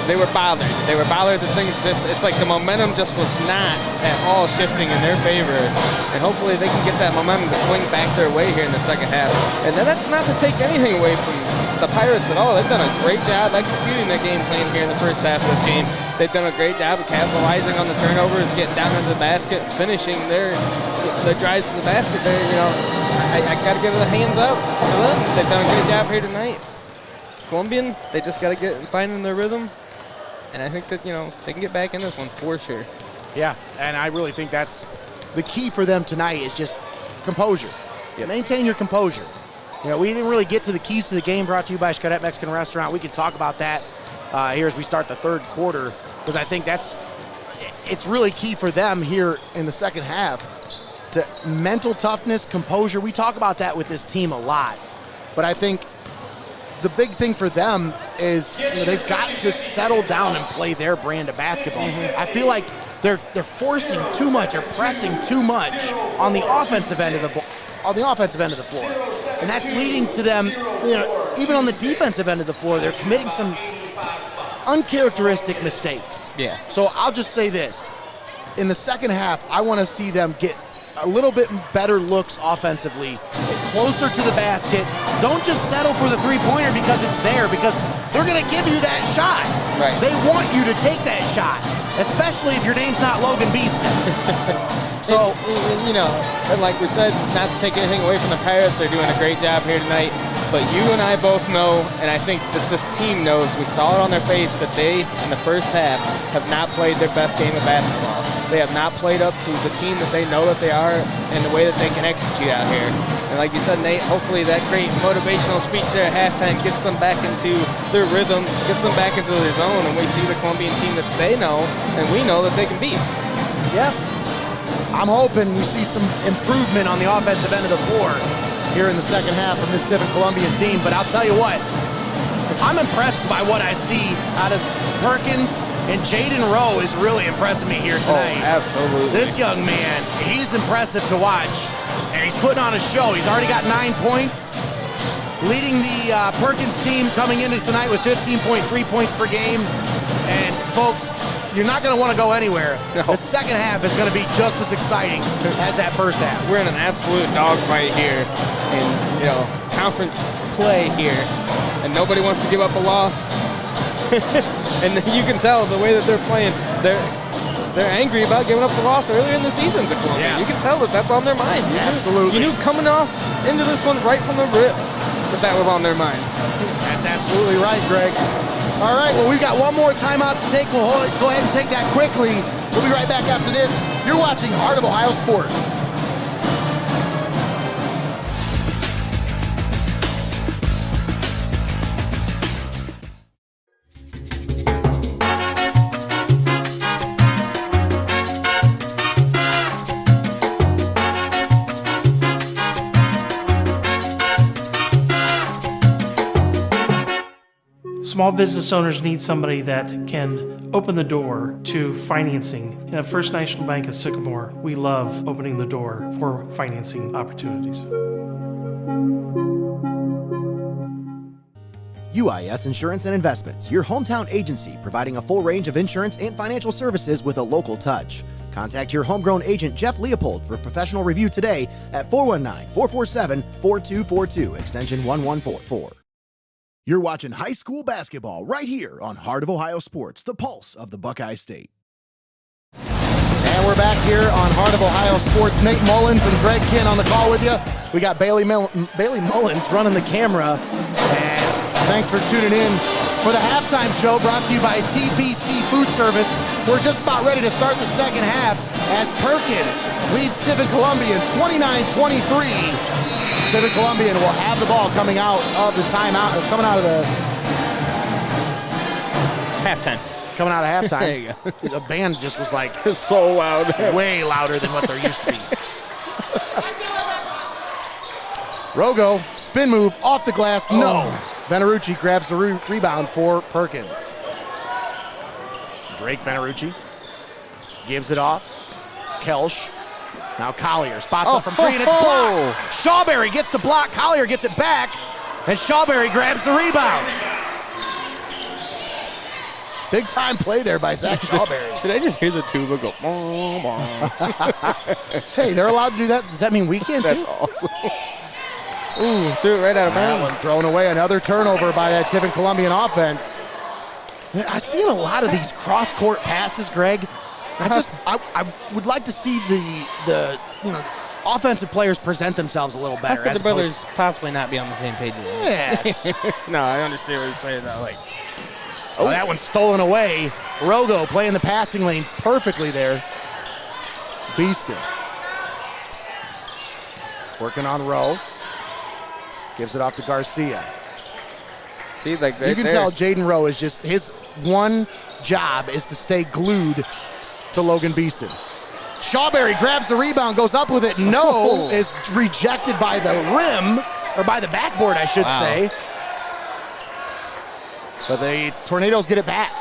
they were bothered. They were bothered that things it's like the momentum just was not at all shifting in their favor. And hopefully they can get that momentum to swing back their way here in the second half. And that's not to take anything away from the Pirates at all. They've done a great job executing their game plan here in the first half of this game. They've done a great job of capitalizing on the turnovers, getting down into the basket, finishing their drives to the basket there. I got to give the hands up to them. They've done a great job here tonight. Columbian, they just got to get finding their rhythm. And I think that, they can get back in this one for sure. Yeah, and I really think that's the key for them tonight is just composure. Yep. Maintain your composure. We didn't really get to the keys to the game brought to you by Xcaret Mexican Restaurant. We can talk about that here as we start the third quarter because I think it's really key for them here in the second half. To mental toughness, composure. We talk about that with this team a lot. But I think the big thing for them is they've got to settle down and play their brand of basketball. Mm-hmm. I feel like they're forcing too much or pressing too much on the offensive end of the floor. And that's leading to them, even on the defensive end of the floor, they're committing some uncharacteristic mistakes. Yeah. So I'll just say this. In the second half, I want to see them get a little bit better looks offensively, get closer to the basket. Don't just settle for the three-pointer because it's there, because they're going to give you that shot. Right. They want you to take that shot, especially if your name's not Logan Beeston. So, and like we said, not to take anything away from the Pirates, they're doing a great job here tonight. But you and I both know, and I think that this team knows, we saw it on their face, that they, in the first half, have not played their best game of basketball. They have not played up to the team that they know that they are and the way that they can execute out here. And like you said, Nate, hopefully that great motivational speech there at halftime gets them back into their rhythm, gets them back into their zone, and we see the Columbian team that they know and we know that they can beat. Yeah. I'm hoping we see some improvement on the offensive end of the floor here in the second half from this Tiffin Columbian team. But I'll tell you what, I'm impressed by what I see out of Perkins, and Jaden Rowe is really impressing me here tonight. Oh, absolutely. This young man, he's impressive to watch, and he's putting on a show. He's already got 9 points, leading the Perkins team coming into tonight with 15.3 points per game. And folks, you're not going to want to go anywhere. No. The second half is going to be just as exciting as that first half. We're in an absolute dogfight here in, conference play here, and nobody wants to give up a loss. And you can tell the way that they're playing, they're angry about giving up the loss earlier in the season to Columbia. Yeah. You can tell that that's on their mind. Absolutely. You knew coming off into this one right from the rip that was on their mind. That's absolutely right, Greg. All right, well, we've got one more timeout to take. We'll go ahead and take that quickly. We'll be right back after this. You're watching Heart of Ohio Sports. Small business owners need somebody that can open the door to financing. And at First National Bank of Sycamore, we love opening the door for financing opportunities. UIS Insurance and Investments, your hometown agency providing a full range of insurance and financial services with a local touch. Contact your homegrown agent, Jeff Leopold, for a professional review today at 419-447-4242, extension 1144. You're watching high school basketball right here on Heart of Ohio Sports, the pulse of the Buckeye State. And we're back here on Heart of Ohio Sports. Nate Mullins and Greg Kinn on the call with you. We got Bailey Mullins running the camera. And thanks for tuning in for the halftime show brought to you by TPC Food Service. We're just about ready to start the second half as Perkins leads Tiffin Columbian 29-23. Tiffin Columbian will have the ball coming out of the timeout, coming out of the Halftime. Coming out of halftime. There you go. The band just was like so loud. way louder than what there used to be. Rogo, spin move, off the glass, no. Venerucci grabs the rebound for Perkins. Drake Venerucci gives it off. Kelsch. Now Collier spots up from three and it's blocked. Shawberry gets the block. Collier gets it back. And Shawberry grabs the rebound. Big time play there by Zach Shawberry. Did I just hear the tuba go? Hey, they're allowed to do that. Does that mean we can too? That's awesome. Ooh, threw it right out of That bounds. one thrown away. Another turnover by that Tiffin Columbian offense. I've seen a lot of these cross-court passes, Greg. I would like to see the offensive players present themselves a little better. How could the brothers possibly not be on the same page? Yeah. No, I understand what you're saying though. Like, Oh, that one's stolen away. Rogo playing the passing lanes perfectly there. Beaston. Working on Rowe. Gives it off to Garcia. see, like you can tell Jaden Rowe is just, his one job is to stay glued to Logan Beaston. Shawberry grabs the rebound, goes up with it. No, is rejected by the rim, or by the backboard, I should say. But the Tornadoes get it back.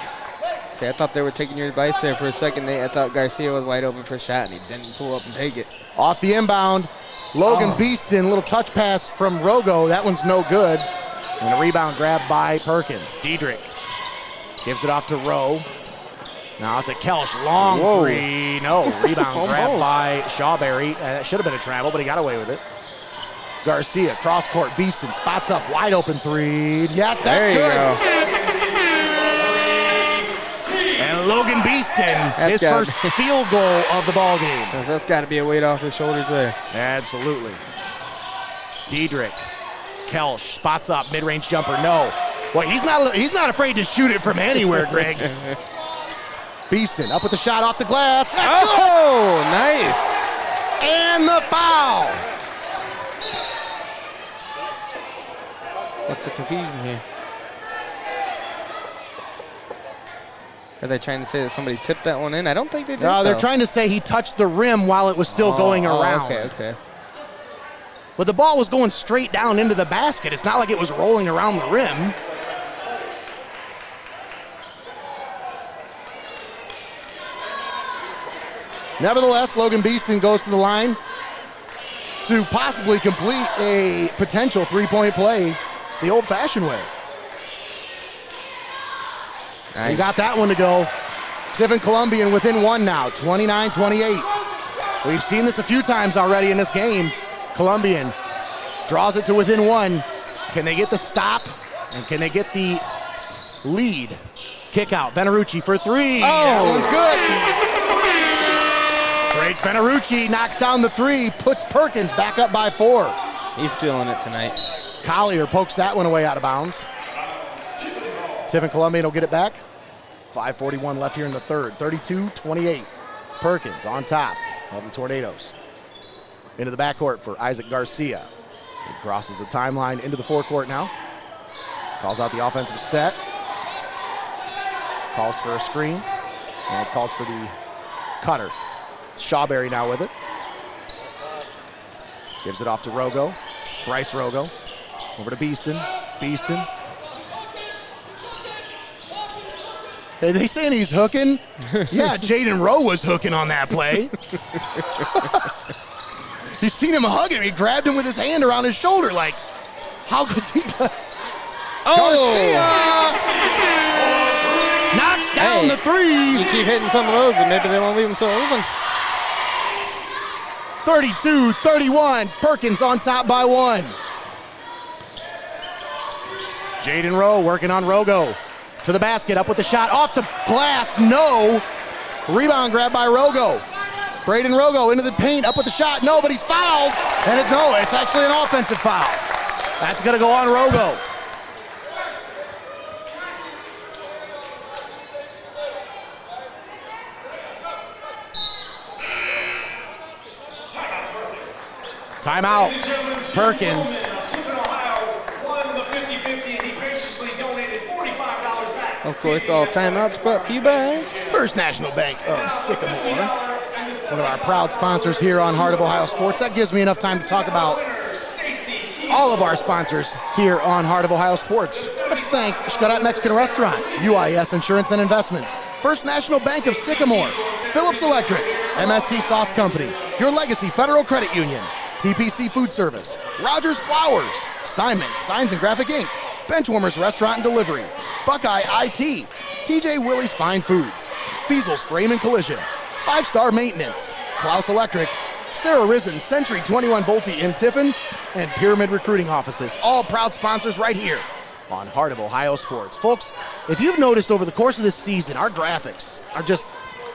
See, I thought they were taking your advice there for a second. I thought Garcia was wide open for a shot, and he didn't pull up and take it. Off the inbound, Logan Beaston, little touch pass from Rogo. That one's no good. And a rebound grab by Perkins. Diedrich gives it off to Rowe. Now to Kelsch, long three. No, rebound grab by Shawberry. That should have been a travel, but he got away with it. Garcia, cross court, Beaston spots up, wide open three. Yeah, that's good. Go. And Logan Beaston, his first field goal of the ball game. That's got to be a weight off his shoulders there. Absolutely. Diedrich, Kelsch spots up, mid-range jumper, no. Well, he's not afraid to shoot it from anywhere, Greg. Beaston up with the shot off the glass. That's good. Nice. And the foul. What's the confusion here? Are they trying to say that somebody tipped that one in? I don't think they did. No, they're trying to say he touched the rim while it was still going around. Okay. But the ball was going straight down into the basket. It's not like it was rolling around the rim. Nevertheless, Logan Beaston goes to the line to possibly complete a potential three-point play the old-fashioned way. Nice. He got that one to go. Tiffin Columbian within one now, 29-28. We've seen this a few times already in this game. Columbian draws it to within one. Can they get the stop? And can they get the lead. Kick out. Venerucci for three. That one's good. Drake Venerucci knocks down the three, puts Perkins back up by 4. He's feeling it tonight. Collier pokes that one away out of bounds. Tiffin Columbian will get it back. 5:41 left here in the third. 32-28. Perkins on top of the Tornadoes. Into the backcourt for Isaac Garcia. He crosses the timeline into the forecourt now. Calls out the offensive set. Calls for a screen. And calls for the cutter. Shawberry now with it. Gives it off to Rogo. Bryce Rogo. Over to Beeston. Beeston. Are they saying he's hooking? Yeah, Jaden Rowe was hooking on that play. You seen him hug him. He grabbed him with his hand around his shoulder. Like, how could he? Garcia knocks down the three. You keep hitting some of those, and maybe they won't leave him so open. 32-31. Perkins on top by 1. Jaden Rowe working on Rogo. To the basket, up with the shot, off the glass, no. Rebound grab by Rogo. Braden Rogo into the paint, up with the shot, no, but he's fouled. And it's actually an offensive foul. That's gonna go on Rogo. Timeout. Perkins. Of course, all timeouts brought to you by First National Bank of Sycamore, one of our proud sponsors here on Heart of Ohio Sports. That gives me enough time to talk about all of our sponsors here on Heart of Ohio Sports. Let's thank Xcaret Mexican Restaurant, UIS Insurance and Investments, First National Bank of Sycamore, Phillips Electric, MST Sauce Company, Your Legacy Federal Credit Union, TPC Food Service, Rodgers Flowers, Steinmetz Signs and Graphic Inc., Benchwarmers Restaurant and Delivery, Buckeye IT, TJ Willies Fine Foods, Feasel's Frame and Collision, 5-Star Maintenance, Clouse Electric, Sara Reisen, Century 21 Bolte in Tiffin, and Pyramid Recruiting Offices, all proud sponsors right here on Heart of Ohio Sports. Folks, if you've noticed over the course of this season, our graphics are just,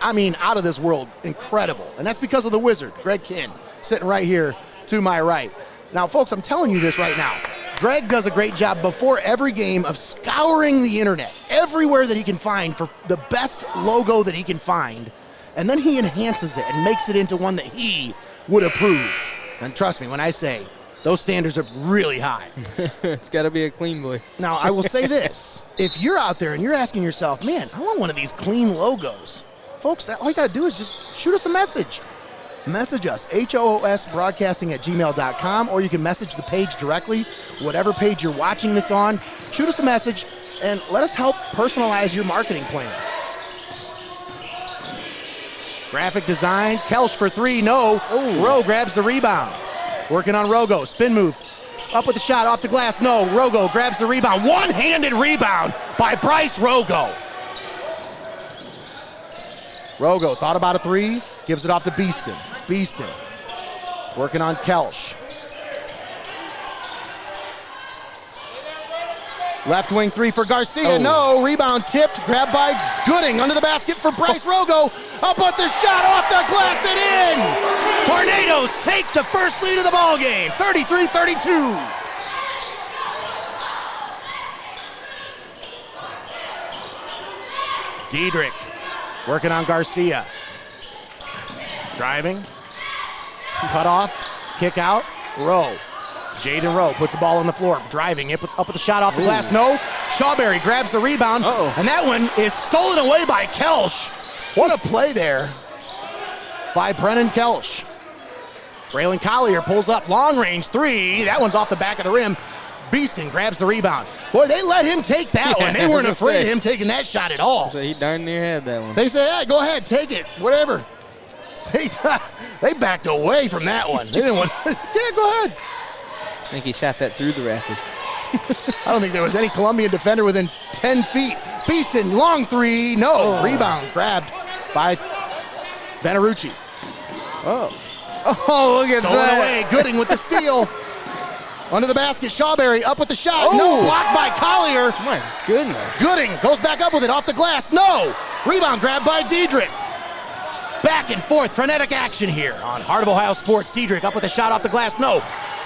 out of this world, incredible. And that's because of the wizard, Greg Kinn, sitting right here to my right. Now, folks, I'm telling you this right now. Greg does a great job before every game of scouring the internet, everywhere that he can find for the best logo that he can find, and then he enhances it and makes it into one that he would approve. And trust me when I say those standards are really high. It's got to be a clean boy. Now, I will say this. If you're out there and you're asking yourself, man, I want one of these clean logos, folks, all you got to do is just shoot us a message. Message us, hoosbroadcasting@gmail.com, or you can message the page directly, whatever page you're watching this on. Shoot us a message, and let us help personalize your marketing plan. Graphic design, Kelsch for three, no. Rowe grabs the rebound. Working on Rogo, spin move. Up with the shot, off the glass, no. Rogo grabs the rebound. One-handed rebound by Bryce Rogo. Rogo thought about a three, gives it off to Beeston. Beeston working on Kelsch. Left wing three for Garcia, no. Rebound tipped, grabbed by Gooding under the basket for Bryce Rogo. Up with the shot, off the glass and in. Tornadoes take the first lead of the ball game, 33-32. Diedrich working on Garcia. Driving. Cut off. Kick out. Rowe. Jaden Rowe puts the ball on the floor. Driving. Up with the shot off the glass. No. Shawberry grabs the rebound. And that one is stolen away by Kelsch. What a play there by Brennan Kelsch. Braylon Collier pulls up. Long range three. That one's off the back of the rim. Beeston grabs the rebound. Boy, they let him take that one. They weren't afraid of him taking that shot at all. So he darn near had that one. They say, hey, go ahead, take it, whatever. They backed away from that one. They didn't want, yeah, go ahead. I think he shot that through the rafters. I don't think there was any Columbian defender within 10 feet. Beeston, long three, no. Rebound grabbed by Venerucci. Oh, look at Stolen that. away, Gooding with the steal. Under the basket, Shawberry up with the shot. Oh. No, blocked by Collier. My goodness. Gooding goes back up with it off the glass. No. Rebound grab by Diedrich. Back and forth, frenetic action here on Heart of Ohio Sports. Diedrich up with a shot off the glass. No.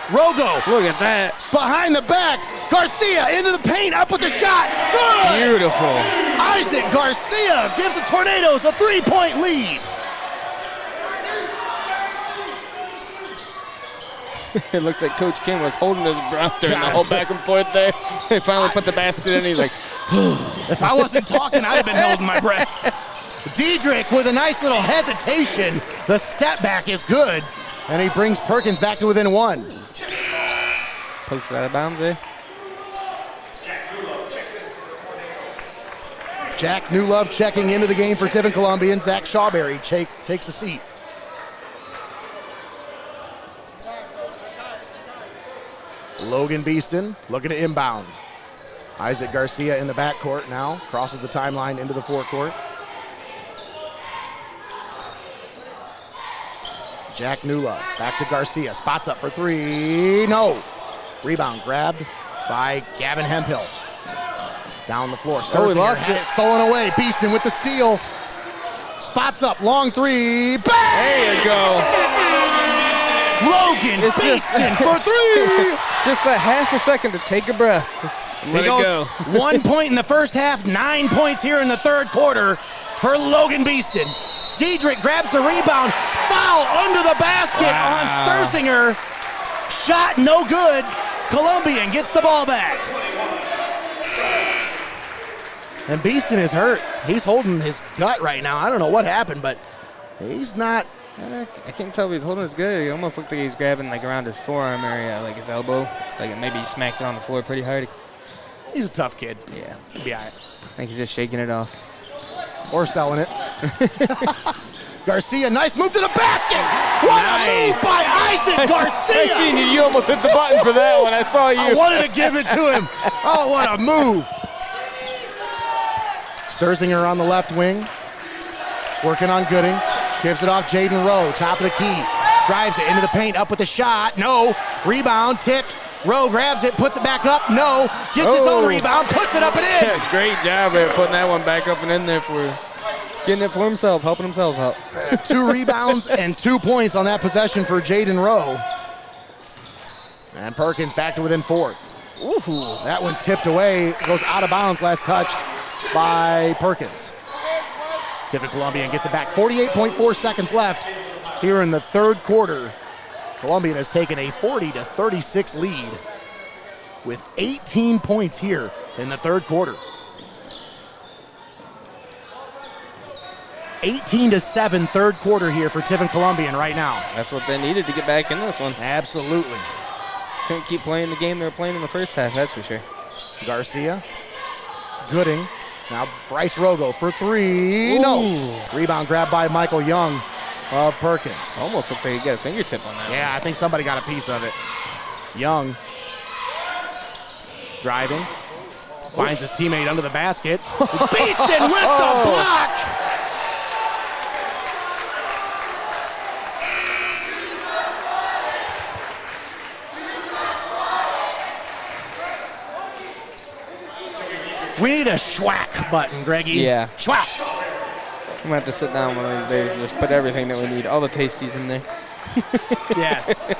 Rogo. Look at that. Behind the back. Garcia into the paint. Up with the shot. Good. Beautiful. Isaac Garcia gives the Tornadoes a 3-point lead. It looked like Coach Kinn was holding his breath during the whole back and forth there. They finally put the basket in. He's like, If I wasn't talking, I'd have been holding my breath. Diedrich with a nice little hesitation. The step back is good, and he brings Perkins back to within one. pokes it out of bounds there. Jack Newlove checking into the game for Tiffin Columbian. Zach Shawberry takes a seat. Logan Beeston looking to inbound. Isaac Garcia in the backcourt now. Crosses the timeline into the forecourt. Jack Newlove back to Garcia. Spots up for three. No. Rebound grabbed by Gavin Hemphill. Down the floor. He lost it. Stolen away. Beeston with the steal. Spots up. Long three. Bang! There you go. Logan Beeston for three. Just a half a second to take a breath. Let it go. 1 point in the first half, 9 points here in the third quarter for Logan Beeston. Diedrich grabs the rebound. Foul under the basket on Sturzinger. Shot no good. Columbian gets the ball back. And Beeston is hurt. He's holding his gut right now. I don't know what happened, but he's not. I can't tell if he's holding his gut. He almost looked like he's grabbing like around his forearm area, like his elbow. Like maybe he smacked it on the floor pretty hard. He's a tough kid. Yeah. He'll be all right. I think he's just shaking it off. Or selling it. Garcia, nice move to the basket. What a move by Isaac Garcia. I seen you. You almost hit the button for that one. I saw you. I wanted to give it to him. Oh, what a move. Sturzinger on the left wing. Working on Gooding. Gives it off Jaden Rowe, top of the key. Drives it into the paint, up with the shot. No. Rebound, tipped. Rowe grabs it, puts it back up. No. Gets his own rebound, puts it up and in. Yeah, great job at putting that one back up and in there for getting it for himself, helping himself out. 2 rebounds and 2 points on that possession for Jaden Rowe. And Perkins back to within 4. Ooh, that one tipped away, goes out of bounds, last touched by Perkins. Tiffin Columbian gets it back. 48.4 seconds left here in the third quarter. Columbian has taken a 40-36 lead with 18 points here in the third quarter. 18-7 third quarter here for Tiffin Columbian right now. That's what they needed to get back in this one. Absolutely. Couldn't keep playing the game they were playing in the first half, that's for sure. Garcia, Gooding, now Bryce Rogo for 3. Ooh. No. Rebound grabbed by Michael Young of Perkins. Almost looked like he got a fingertip on that. Yeah, I think somebody got a piece of it. Young driving, finds his teammate under the basket. Beeston with the block. We need a schwack button, Greggy. Yeah. Schwack. I'm going to have to sit down one of these days and just put everything that we need, all the tasties in there. Yes.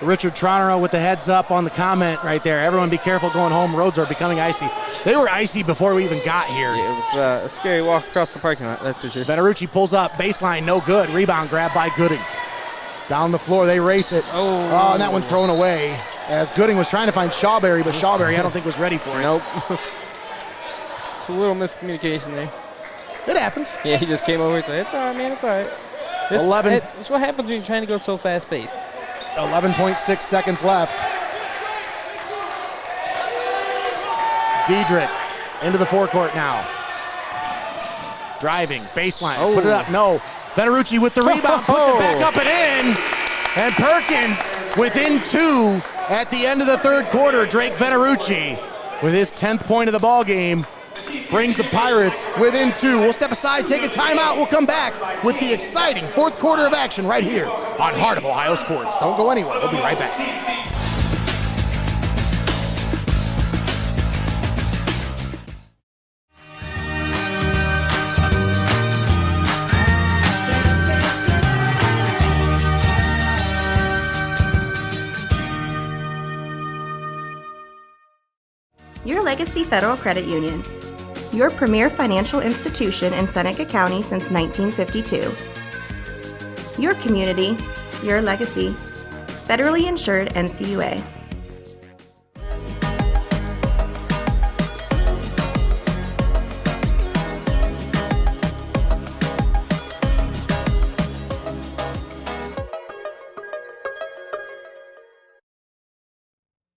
Richard Tronero with the heads up on the comment right there. Everyone be careful going home. Roads are becoming icy. They were icy before we even got here. Yeah, it was a scary walk across the parking lot, that's for sure. Venerucci pulls up. Baseline, no good. Rebound grab by Gooding. Down the floor, they race it. Oh, and that one thrown away. As Gooding was trying to find Shawberry, but Shawberry I don't think was ready for it. Nope. It's a little miscommunication there. It happens. Yeah, he just came over and said, it's all right, man, it's all right. 11. It's what happens when you're trying to go so fast-paced. 11.6 seconds left. Diedrich into the forecourt now. Driving, baseline, put it up, no. Venerucci with the rebound, puts it back up and in. And Perkins within 2 at the end of the third quarter. Drake Venerucci with his 10th point of the ball game. brings the Pirates within 2. We'll step aside, take a timeout. We'll come back with the exciting fourth quarter of action right here on Heart of Ohio Sports. Don't go anywhere. We'll be right back. Your Legacy Federal Credit Union. Your premier financial institution in Seneca County since 1952. Your community, your legacy. Federally insured NCUA.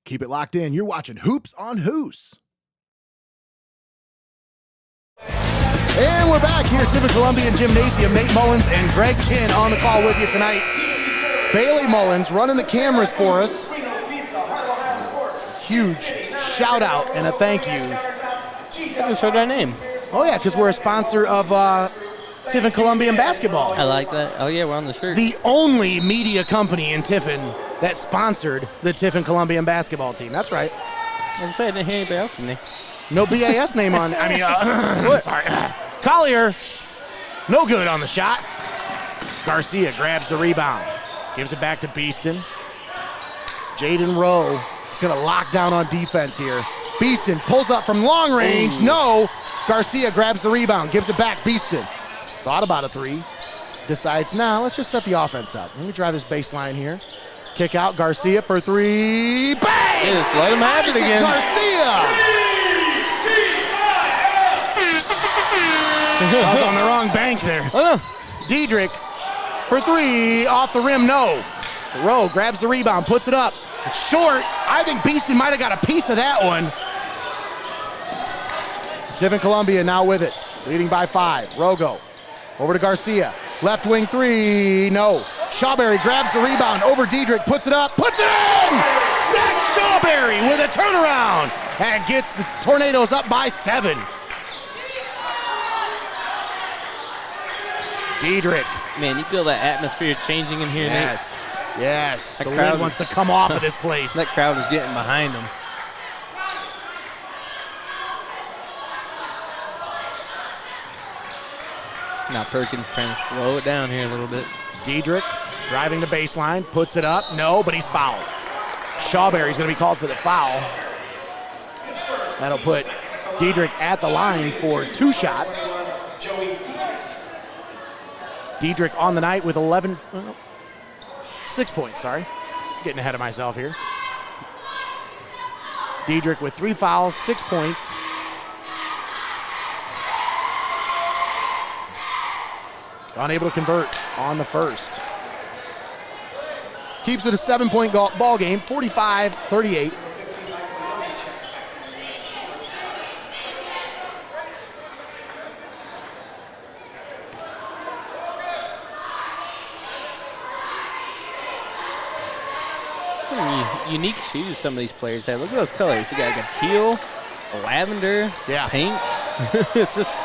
Keep it locked in. You're watching Hoops on Hoos. And we're back here at Tiffin Columbian Gymnasium. Nate Mullins and Greg Kinn on the call with you tonight. Bailey Mullins running the cameras for us. Huge shout out and a thank you. I just heard our name. Oh yeah, because we're a sponsor of Tiffin Columbian basketball. I like that. Oh yeah, we're on the shirt. The only media company in Tiffin that sponsored the Tiffin Columbian basketball team. That's right. I was saying, I didn't hear anybody else in there. No BAS name on, sorry. Collier, no good on the shot. Garcia grabs the rebound, gives it back to Beeston. Jaden Rowe is gonna lock down on defense here. Beeston pulls up from long range, no. Garcia grabs the rebound, gives it back, Beeston. Thought about a 3, decides, let's just set the offense up. Let me drive this baseline here. Kick out, Garcia for 3, bang! Yeah, just let him have it again. Garcia! I was on the wrong bank there. Oh, no. Diedrich for 3, off the rim, no. Rowe grabs the rebound, puts it up. It's short. I think Beeston might have got a piece of that one. Tiffin Columbia now with it, leading by 5. Rogo over to Garcia. Left wing 3, no. Shawberry grabs the rebound over Diedrich, puts it up, puts it in! Zach Shawberry with a turnaround and gets the Tornadoes up by 7. Diedrich. Man, you feel that atmosphere changing in here, Yes, yes. That The crowd lid wants to come off of this place. Nate? That crowd is getting behind him. Now Perkins trying to slow it down here a little bit. Diedrich driving the baseline, puts it up, no, but he's fouled. Shawberry's gonna be called for the foul. That'll put Diedrich at the line for 2 shots. Diedrich on the night with 6 points, sorry. Getting ahead of myself here. Diedrich with 3 fouls, 6 points. Unable to convert on the first. Keeps it a 7-point ball game, 45-38. Some unique shoes some of these players have. Look at those colors. You got like a teal, a lavender, pink. It's just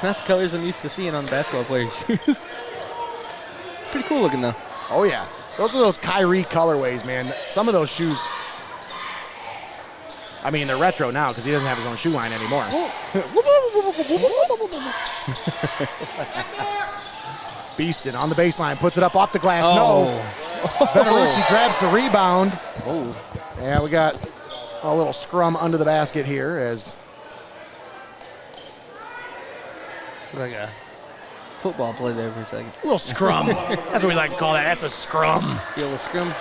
not the colors I'm used to seeing on basketball players' shoes. Pretty cool looking though. Oh yeah, those are those Kyrie colorways, man. Some of those shoes, I mean, they're retro now because he doesn't have his own shoe line anymore. Beeston on the baseline, puts it up off the glass, no. Venerucci grabs the rebound. Yeah, we got a little scrum under the basket here as like a football play there for a second. A little scrum. That's what we like to call that. That's a scrum. Feel a scrum.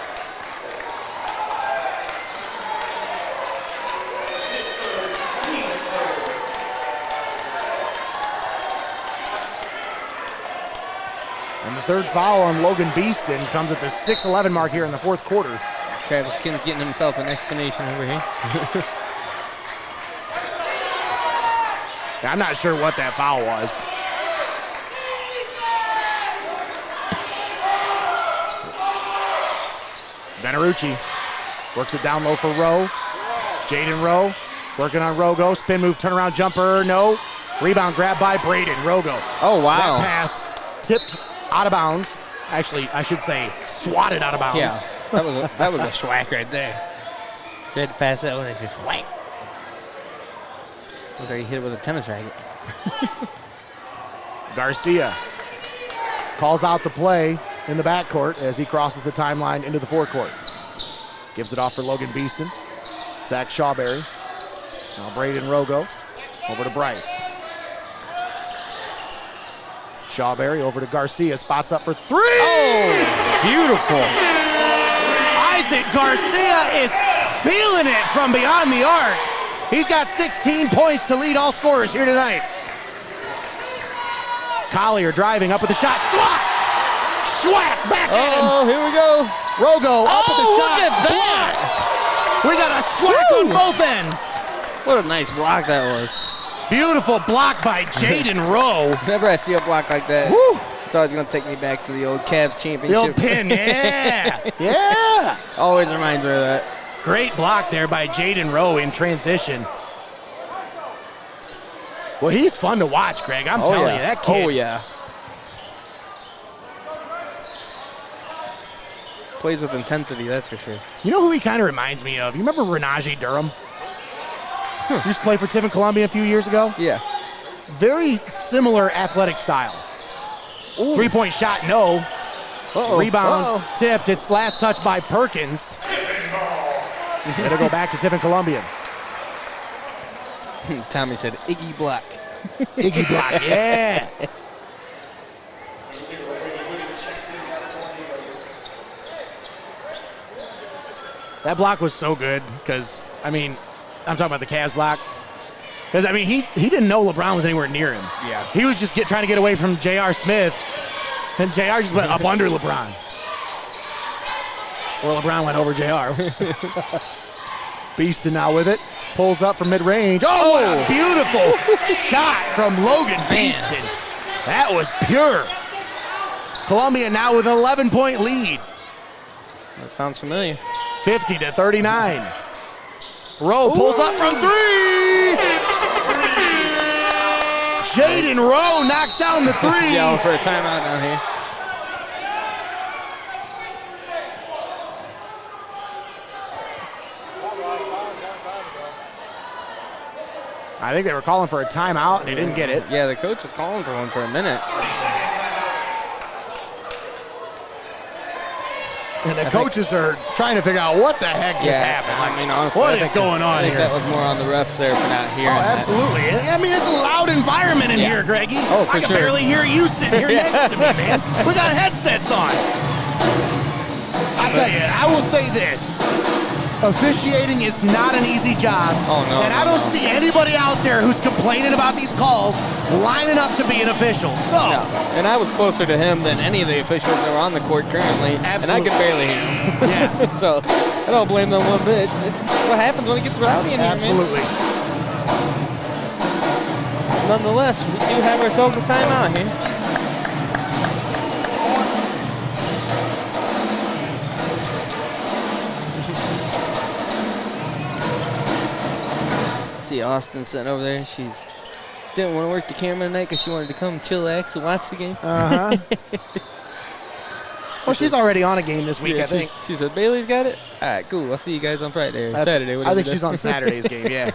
And the third foul on Logan Beeston comes at the 6:11 mark here in the fourth quarter. Travis Kinn's getting himself an explanation over here. I'm not sure what that foul was. Venerucci works it down low for Rowe. Jaden Rowe Working on Rogo. Spin move, turnaround jumper. No. Rebound grab by Braden. Rogo. Oh, wow. That pass tipped out of bounds. Actually, I should say swatted out of bounds. Yeah, that was a schwack right there. Tried to pass that one, and just whack. Looks like he hit it with a tennis racket. Garcia calls out the play in the backcourt as he crosses the timeline into the forecourt. Gives it off for Logan Beeston. Zach Shawberry. Now Braden Rogo over to Bryce. Shawberry over to Garcia. Spots up for three. Oh, beautiful. Isaac Garcia is feeling it from beyond the arc. He's got 16 points to lead all scorers here tonight. Collier driving up with the shot. Swat! Schwack! Back at him. Oh, here we go. Rogo up with the Oh, shot. look at that. Blocked. We got a swack on both ends. What a nice block that was. Beautiful block by Jaden Rowe. Whenever I see a block like that, Woo. it's always going to take me back to the old Cavs championship. The old pin, yeah. Yeah. Always reminds me of that. Great block there by Jaden Rowe in transition. Well, he's fun to watch, Greg. I'm telling you, that kid. Oh, yeah. Plays with intensity, that's for sure. You know who he kind of reminds me of? You remember Renaje Durham? He used to play for Tiffin Columbian a few years ago. Yeah. Very similar athletic style. Ooh. Three-point shot, no. Uh-oh. Rebound tipped. It's last touch by Perkins. It'll go back to Tiffin Columbian. Tommy said Iggy Block. Iggy Block, yeah. That block was so good because, I mean, I'm talking about the Cavs block. Because, I mean, he didn't know LeBron was anywhere near him. Yeah. He was just trying to get away from J.R. Smith, and J.R. just went up under LeBron. Or LeBron went over J.R. Beaston now with it. Pulls up from mid-range. Oh, what a beautiful shot from Logan Beaston. That was pure. Columbia now with an 11-point lead. That sounds familiar. 50-39. Rowe pulls up from three. Jaden Rowe knocks down the three. Yelling for a timeout down here. I think they were calling for a timeout and they didn't get it. Yeah, the coach was calling for one for a minute. And the coaches are trying to figure out what the heck just happened. I mean, honestly, What is going on I think here? that was more on the refs there for not hearing Oh, absolutely. I mean, it's a loud environment in here, Greggy. Oh, for I can sure. barely hear you sitting here next to me, man. We got headsets on. I tell you, I will say this. Officiating is not an easy job. Oh, no, And I don't see anybody out there who's complaining about these calls lining up to be an official. So, No. And I was closer to him than any of the officials that were on the court currently. Absolutely. And I could barely hear him. Yeah. So I don't blame them one bit. It's what happens when it gets rowdy in here, absolutely. man. Nonetheless, we do have ourselves a timeout here. See Austin sitting over there. She's didn't want to work the camera tonight because she wanted to come chillax and watch the game. Uh-huh. Well, she's already on a game this week, Yeah, I think. She said, Bailey's got it? All right, cool. I'll see you guys on Friday or Saturday. I whatever think it she's is. on Saturday's game, yeah.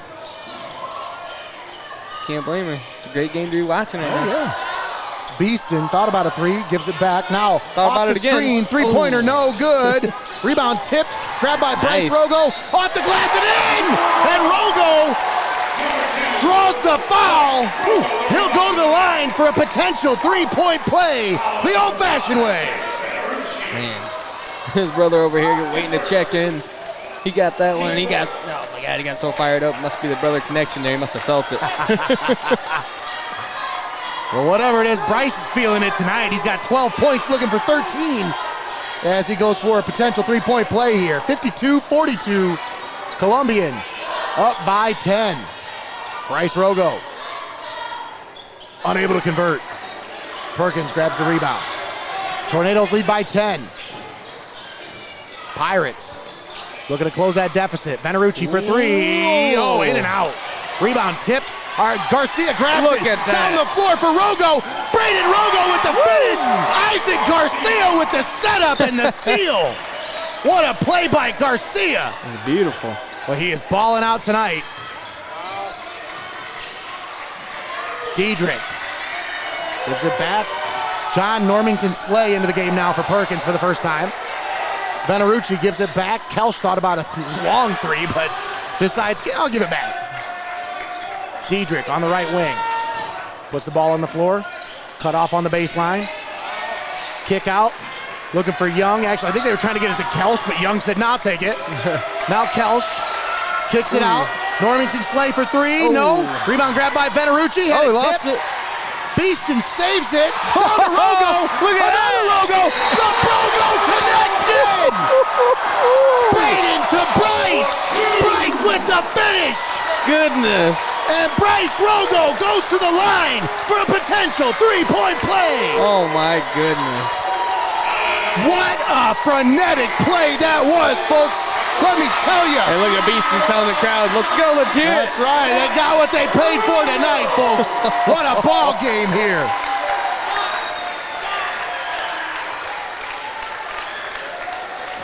Can't blame her. It's a great game to be watching right now. Yeah. Beaston thought about a three, gives it back. Now, Thought off about the it again. screen, three-pointer, no good. Rebound tipped, grabbed by Bryce Nice. Rogo, off the glass and in! And Rogo draws the foul. He'll go to the line for a potential three-point play the old-fashioned way. Man. His brother over here waiting to check in. He got that one, and he got, oh my God, he got so fired up. Must be the brother connection there. He must have felt it. Well, whatever it is, Bryce is feeling it tonight. He's got 12 points, looking for 13 as he goes for a potential three-point play here. 52-42, Columbian up by 10. Bryce Rogo unable to convert. Perkins grabs the rebound. Tornadoes lead by 10. Pirates Looking to close that deficit. Venerucci for three. Oh, in and out. Rebound tipped. All right, Garcia grabs Look it. at that. Down the floor for Rogo. Braden Rogo with the finish. Isaac Garcia with the setup and the steal. What a play by Garcia. Beautiful. Well, he is balling out tonight. Diedrich gives it back. John Normington Slay into the game now for Perkins for the first time. Venerucci gives it back. Kelsch thought about a long three, but decides, I'll give it back. Diedrich on the right wing. Puts the ball on the floor. Cut off on the baseline. Kick out. Looking for Young. Actually, I think they were trying to get it to Kelsch, but Young said, nah, I'll take it. Now Kelsch kicks it out. Normington Slay for three. No. Rebound grab by Venerucci. He lost it. Beeston saves it. Down to Rogo. Look at that. Rogo. The Rogo connection. Braden to Bryce. Bryce with the finish. Goodness. And Bryce Rogo goes to the line for a potential three-point play. Oh, my goodness. What a frenetic play that was, folks. Let me tell you. And look at Beeston telling the crowd, let's go, let's hear it. That's right. They got what they paid for tonight, folks. What a ball game here.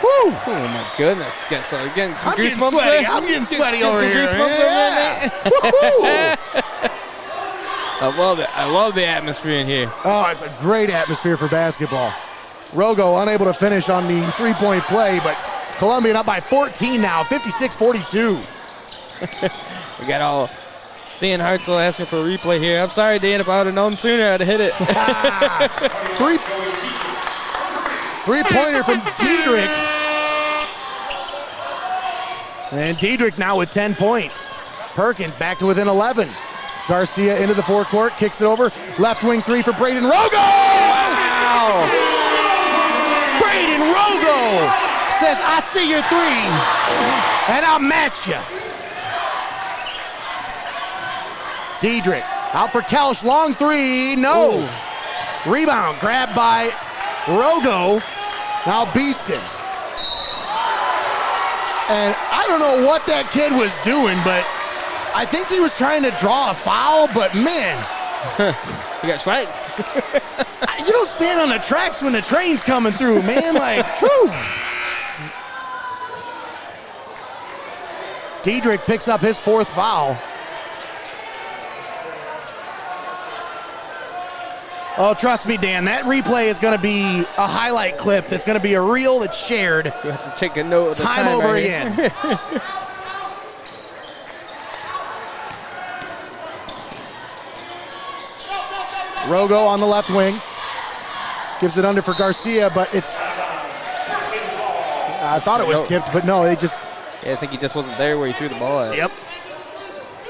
Woo. Oh, my goodness. Getting some I'm getting goosebumps sweaty. there. I'm getting sweaty over some here. goosebumps over there, Nate. Woo-hoo. I love it. I love the atmosphere in here. Oh, it's a great atmosphere for basketball. Rogo unable to finish on the three-point play, but Columbian up by 14 now, 56-42. We got all Dan Hartzell asking for a replay here. I'm sorry, Dan, if I would have known sooner, I'd have hit it. Three-pointer from Diedrich. And Diedrich now with 10 points. Perkins back to within 11. Garcia into the forecourt, kicks it over. Left wing three for Braden Rogo! Wow! Braden Rogo says, I see your three, and I'll match you. Diedrich out for Kelsch, long three, no. Ooh. Rebound, grabbed by Rogo. Now Beeston. And I don't know what that kid was doing, but I think he was trying to draw a foul, but man. He got spiked. You don't stand on the tracks when the train's coming through, man. Like, whew. Diedrich picks up his fourth foul. Oh, trust me, Dan, that replay is going to be a highlight clip that's going to be a reel that's shared. You have to take a note of the time over right again. Rogo on the left wing. Gives it under for Garcia, but it's... I thought it was tipped, but no, they just... Yeah, I think he just wasn't there where he threw the ball at. Yep.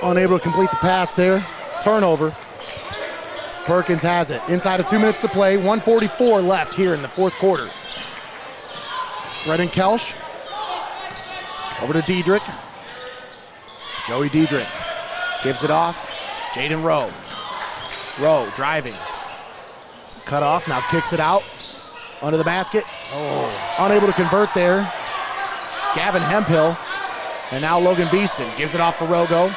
Unable to complete the pass there. Turnover. Perkins has it. Inside of 2 minutes to play. 1:44 left here in the fourth quarter. Brennan Kelsch. Over to Diedrich. Joey Diedrich. Gives it off. Jaden Rowe. Rowe driving. Cut off. Now kicks it out. Under the basket. Oh. Unable to convert there. Gavin Hemphill. And now Logan Beeston gives it off for Rogo.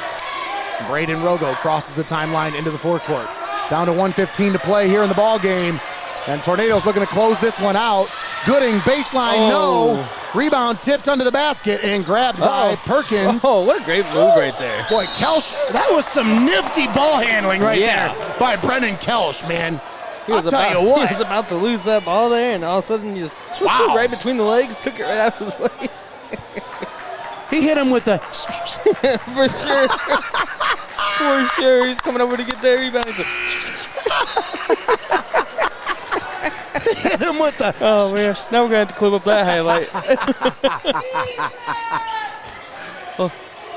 Braden Rogo crosses the timeline into the forecourt. Down to 1:15 to play here in the ball game. And Tornadoes looking to close this one out. Gooding, baseline, no. Rebound tipped under the basket and grabbed by Perkins. Oh, what a great move right there. Boy, Kelsch, that was some nifty ball handling there by Brennan Kelsch, man. I'll tell you what. He was about to lose that ball there, and all of a sudden he just right between the legs, took it right out of his way. He hit him with the... For sure. For sure. He's coming over to get their rebound. He's like... hit him with the... Oh, man. Now we're going to have to clip up that highlight.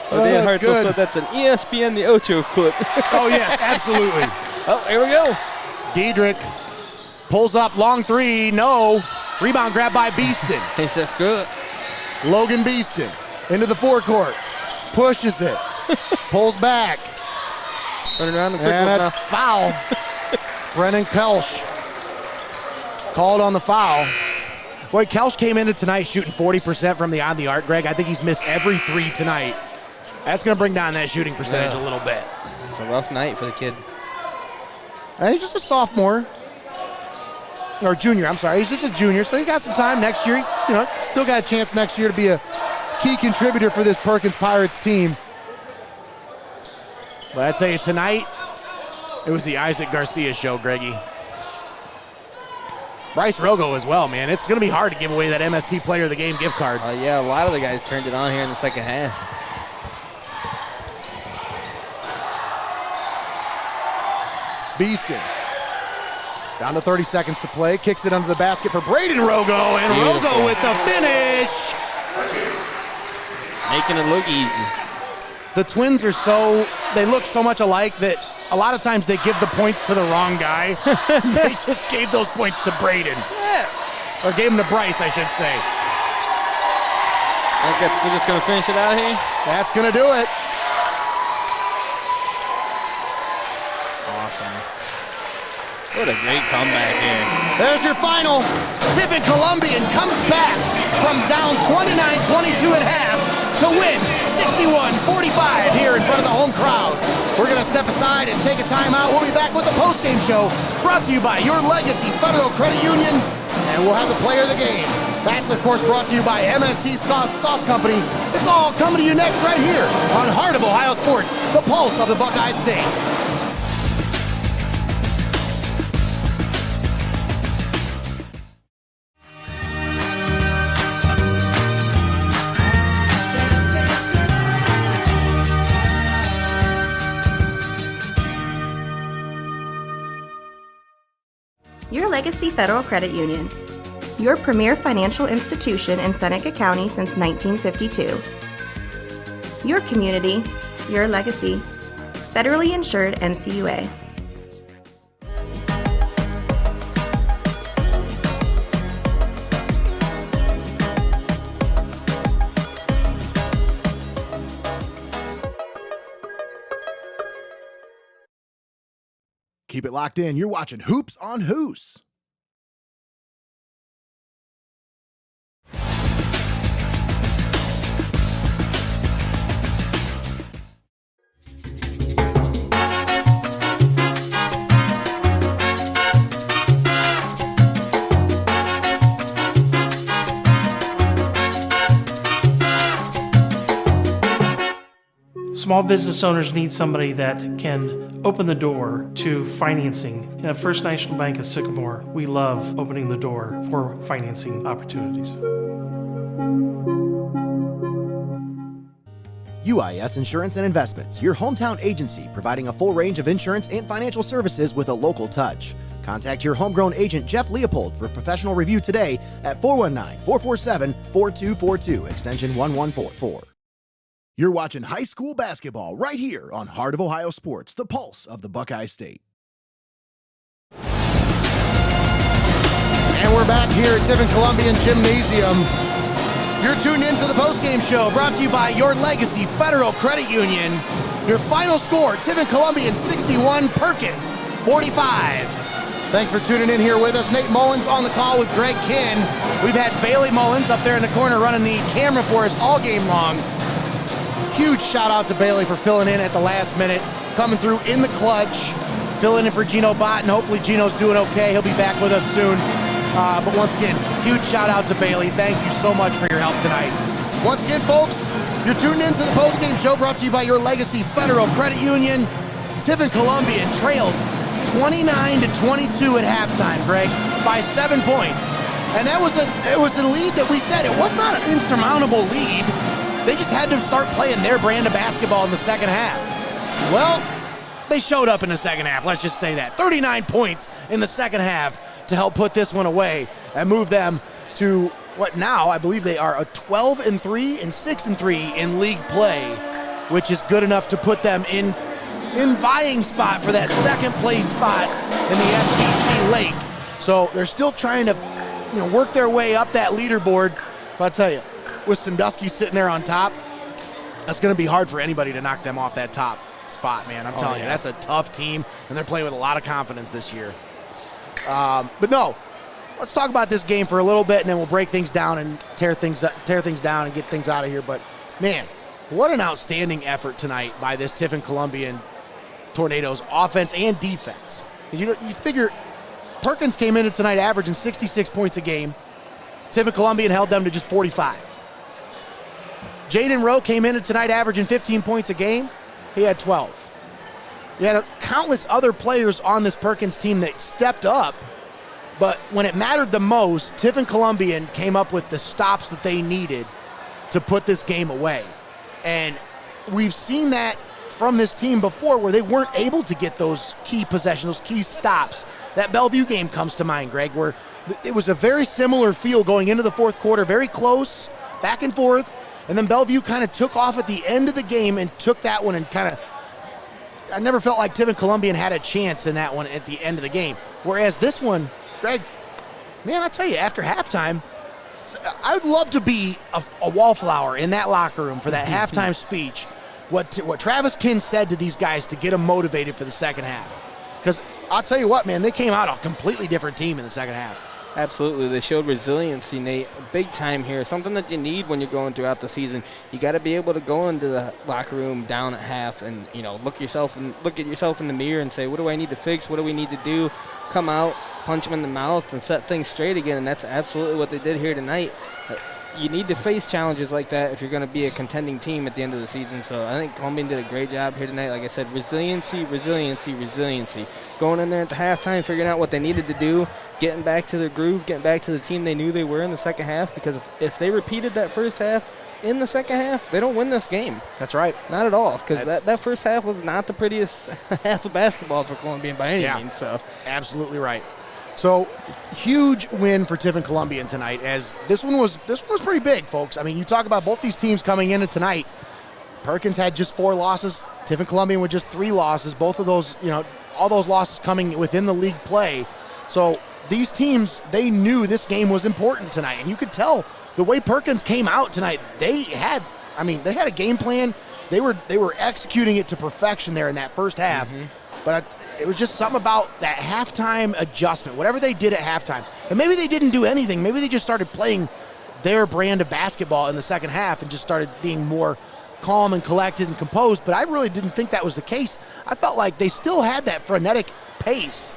Dan Hartzell said that's an ESPN The Ocho clip. Oh, yes, absolutely. Oh, here we go. Diedrich pulls up, long three, no. Rebound grabbed by Beeston. He said, screw it. Logan Beeston into the forecourt. Pushes it. Pulls back. Running around in circles and a now. foul. Brennan Kelsch called on the foul. Boy, Kelch came into tonight shooting 40% from the on the arc, Greg. I think he's missed every three tonight. That's going to bring down that shooting percentage a little bit. It's a rough night for the kid. And he's just a sophomore. Or junior, I'm sorry. He's just a junior, so he got some time next year. Still got a chance next year to be a key contributor for this Perkins Pirates team. But I tell you, tonight, it was the Isaac Garcia show, Greggy. Bryce Rogo as well, man. It's going to be hard to give away that MST Player of the Game gift card. Yeah, a lot of the guys turned it on here in the second half. Beaston. Down to 30 seconds to play. Kicks it under the basket for Braden Rogo. And Beautiful. Rogo with the finish. Making it look easy. The Twins they look so much alike that a lot of times they give the points to the wrong guy. They just gave those points to Braden. Or gave them to Bryce, I should say. I guess we're just going to finish it out here. That's going to do it. Awesome. What a great comeback here. There's your final. Tiffin Columbian comes back from down 29-22 at half to win 61-45 here in front of the home crowd. We're going to step aside and take a timeout. We'll be back with the postgame show brought to you by Your Legacy Federal Credit Union, and we'll have the player of the game. That's, of course, brought to you by MST Sauce Company. It's all coming to you next right here on Heart of Ohio Sports, the pulse of the Buckeye State. Your Legacy Federal Credit Union. Your premier financial institution in Seneca County since 1952. Your community, your legacy. Federally insured NCUA. Keep it locked in. You're watching Hoops on Hoos. Small business owners need somebody that can open the door to financing. And at First National Bank of Sycamore, we love opening the door for financing opportunities. UIS Insurance and Investments, your hometown agency providing a full range of insurance and financial services with a local touch. Contact your homegrown agent, Jeff Leopold, for a professional review today at 419-447-4242, extension 1144. You're watching high school basketball right here on Heart of Ohio Sports, the pulse of the Buckeye State. And we're back here at Tiffin Columbian Gymnasium. You're tuned into the postgame show brought to you by Your Legacy Federal Credit Union. Your final score, Tiffin Columbian 61, Perkins 45. Thanks for tuning in here with us. Nate Mullins on the call with Greg Kinn. We've had Bailey Mullins up there in the corner running the camera for us all game long. Huge shout out to Bailey for filling in at the last minute, coming through in the clutch, filling in for Gino Bott, and hopefully Gino's doing okay. He'll be back with us soon. But once again, huge shout out to Bailey. Thank you so much for your help tonight. Once again, folks, you're tuned into the postgame show brought to you by Your Legacy Federal Credit Union. Tiffin Columbian trailed 29-22 at halftime, Greg, by 7 points. And it was a lead that we said it was not an insurmountable lead. They just had to start playing their brand of basketball in the second half. Well, they showed up in the second half, let's just say that. 39 points in the second half to help put this one away and move them to what now I believe they are a 12-3 and 6-3 in league play, which is good enough to put them in vying spot for that second place spot in the SBC Lake. So they're still trying to work their way up that leaderboard. But I'll tell you, with Sandusky sitting there on top, that's going to be hard for anybody to knock them off that top spot, man. I'm telling you, that's a tough team, and they're playing with a lot of confidence this year. But no, let's talk about this game for a little bit, and then we'll break things down and tear things down and get things out of here. But, man, what an outstanding effort tonight by this Tiffin Columbian Tornadoes offense and defense. You figure Perkins came in tonight averaging 66 points a game. Tiffin Columbian held them to just 45. Jaden Rowe came in tonight averaging 15 points a game. He had 12. You had countless other players on this Perkins team that stepped up, but when it mattered the most, Tiffin Columbian came up with the stops that they needed to put this game away. And we've seen that from this team before where they weren't able to get those key possessions, those key stops. That Bellevue game comes to mind, Greg, where it was a very similar feel going into the fourth quarter, very close, back and forth, and then Bellevue kind of took off at the end of the game and took that one and kind of, I never felt like Tiffin Columbian had a chance in that one at the end of the game. Whereas this one, Greg, man, I'll tell you, after halftime, I would love to be a wallflower in that locker room for that halftime speech. What Travis Kinn said to these guys to get them motivated for the second half. Because I'll tell you what, man, they came out a completely different team in the second half. Absolutely. They showed resiliency, Nate, big time here. Something that you need when you're going throughout the season. You got to be able to go into the locker room down at half and, look at yourself in the mirror and say, what do I need to fix? What do we need to do? Come out, punch them in the mouth, and set things straight again. And that's absolutely what they did here tonight. You need to face challenges like that if you're going to be a contending team at the end of the season. So I think Columbian did a great job here tonight. Like I said, resiliency. Going in there at the halftime, figuring out what they needed to do, getting back to their groove, getting back to the team they knew they were in the second half. Because if they repeated that first half in the second half, they don't win this game. That's right. Not at all. Because that first half was not the prettiest half of basketball for Columbian by any means. So absolutely right. So, huge win for Tiffin Columbian tonight, as this one was pretty big, folks. I mean, you talk about both these teams coming into tonight. Perkins had just 4 losses. Tiffin Columbian with just 3 losses. Both of those, all those losses coming within the league play. So, these teams, they knew this game was important tonight. And you could tell the way Perkins came out tonight, they had a game plan. They were executing it to perfection there in that first half. Mm-hmm. But it was just something about that halftime adjustment, whatever they did at halftime. And maybe they didn't do anything. Maybe they just started playing their brand of basketball in the second half and just started being more calm and collected and composed. But I really didn't think that was the case. I felt like they still had that frenetic pace,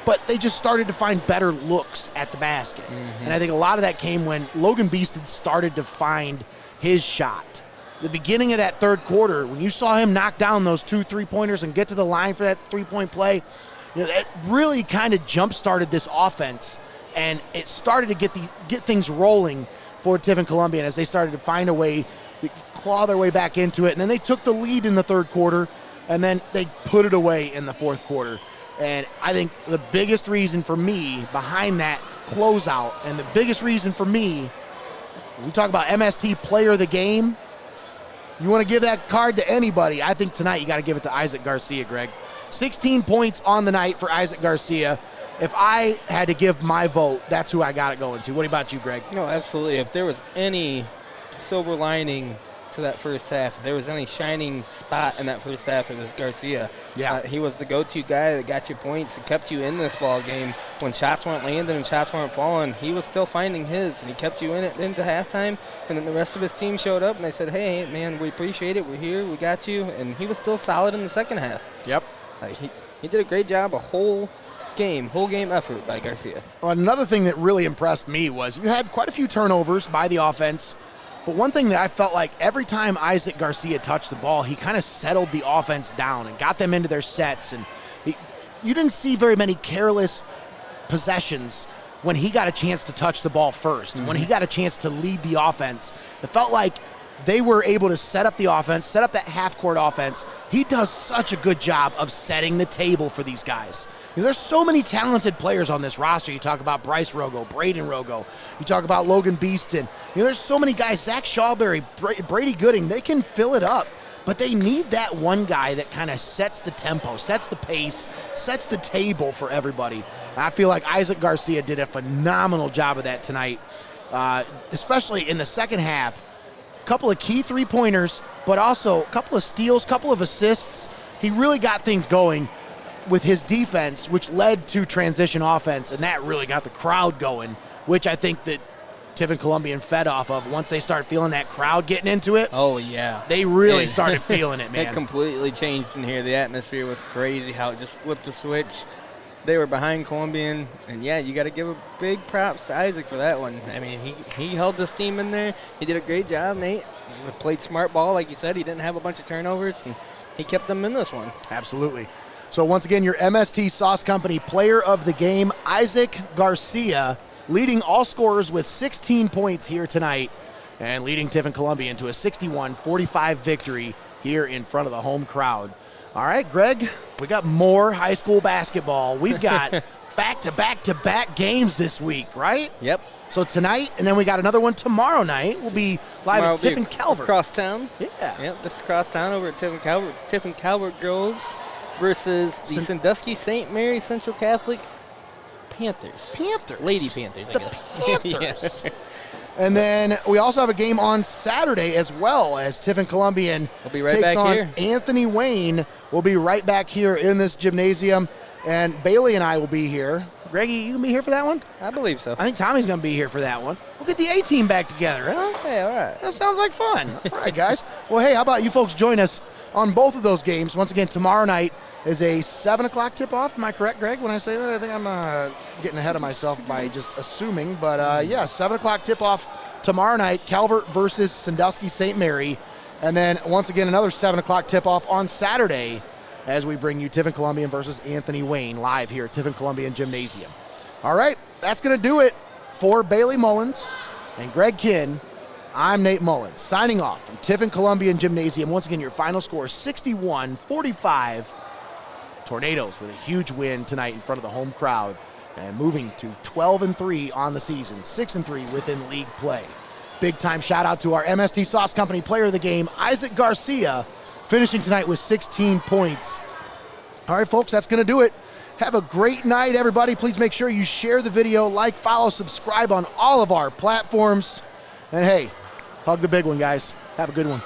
but they just started to find better looks at the basket. Mm-hmm. And I think a lot of that came when Logan Beaston started to find his shot. The beginning of that third quarter, when you saw him knock down those 2 3-pointers and get to the line for that 3-point play, it really kind of jump-started this offense, and it started to get things rolling for Tiffin Columbian as they started to find a way to claw their way back into it. And then they took the lead in the third quarter, and then they put it away in the fourth quarter. And I think the biggest reason for me behind that closeout, and the biggest reason for me, when we talk about MST Player of the Game, you want to give that card to anybody, I think tonight you got to give it to Isaac Garcia, Greg. 16 points on the night for Isaac Garcia. If I had to give my vote, that's who I got it going to. What about you, Greg? No, absolutely. If there was any silver lining to that first half, if there was any shining spot in that first half, it was Garcia. Yeah. He was the go-to guy that got you points and kept you in this ball game. When shots weren't landing and shots weren't falling, he was still finding his, and he kept you in it into halftime. And then the rest of his team showed up, and they said, hey, man, we appreciate it. We're here. We got you. And he was still solid in the second half. Yep. He did a great job, a whole game effort by Garcia. Well, another thing that really impressed me was you had quite a few turnovers by the offense. But one thing that I felt like every time Isaac Garcia touched the ball, he kind of settled the offense down and got them into their sets. And you didn't see very many careless possessions when he got a chance to touch the ball first, when he got a chance to lead the offense. It felt like they were able to set up the offense, set up that half-court offense. He does such a good job of setting the table for these guys. There's so many talented players on this roster. You talk about Bryce Rogo, Braden Rogo. You talk about Logan Beaston. There's so many guys, Zach Shawberry, Brady Gooding. They can fill it up, but they need that one guy that kind of sets the tempo, sets the pace, sets the table for everybody. And I feel like Isaac Garcia did a phenomenal job of that tonight, especially in the second half. Couple of key 3-pointers, but also a couple of steals, couple of assists. He really got things going. with his defense, which led to transition offense, and that really got the crowd going, which I think that Tiffin Columbian fed off of. Once they start feeling that crowd getting into it, oh yeah, they really started feeling it, man. It completely changed in here. The atmosphere was crazy how it just flipped the switch. They were behind Columbian, and yeah, you got to give a big props to Isaac for that one. I mean, he held this team in there. He did a great job, Nate. He played smart ball, like you said. He didn't have a bunch of turnovers, and he kept them in this one. Absolutely. So once again, your MST Sauce Company player of the game, Isaac Garcia, leading all scorers with 16 points here tonight and leading Tiffin Columbian to a 61-45 victory here in front of the home crowd. All right, Greg, we got more high school basketball. We've got back-to-back-to-back games this week, right? Yep. So tonight, and then we got another one tomorrow night. We'll be live at Tiffin Calvert. Across town. Yeah. Yep, just across town over at Tiffin Calvert. Tiffin Calvert Groves versus the Sandusky St. Mary Central Catholic Panthers. Lady Panthers, I guess. Panthers. And then we also have a game on Saturday as well, as Tiffin Columbian takes on Anthony Wayne. We'll be right back here in this gymnasium, and Bailey and I will be here. Greggy, you going to be here for that one? I believe so. I think Tommy's going to be here for that one. We'll get the A-team back together, huh? Hey, all right. That sounds like fun. All right, guys. Well, hey, how about you folks join us on both of those games? Once again, tomorrow night is a 7 o'clock tip-off. Am I correct, Greg, when I say that? I think I'm getting ahead of myself by just assuming. But, yeah, 7 o'clock tip-off tomorrow night, Calvert versus Sandusky St. Mary. And then, once again, another 7 o'clock tip-off on Saturday as we bring you Tiffin Columbian versus Anthony Wayne live here at Tiffin Columbian Gymnasium. All right, that's going to do it for Bailey Mullins and Greg Kinn. I'm Nate Mullins, signing off from Tiffin Columbian Gymnasium. Once again, your final score, 61-45. Tornadoes with a huge win tonight in front of the home crowd and moving to 12-3 on the season, 6-3 within league play. Big-time shout-out to our MST Sauce Company player of the game, Isaac Garcia, finishing tonight with 16 points. All right, folks, that's going to do it. Have a great night, everybody. Please make sure you share the video, like, follow, subscribe on all of our platforms. And, hey, hug the big one, guys. Have a good one.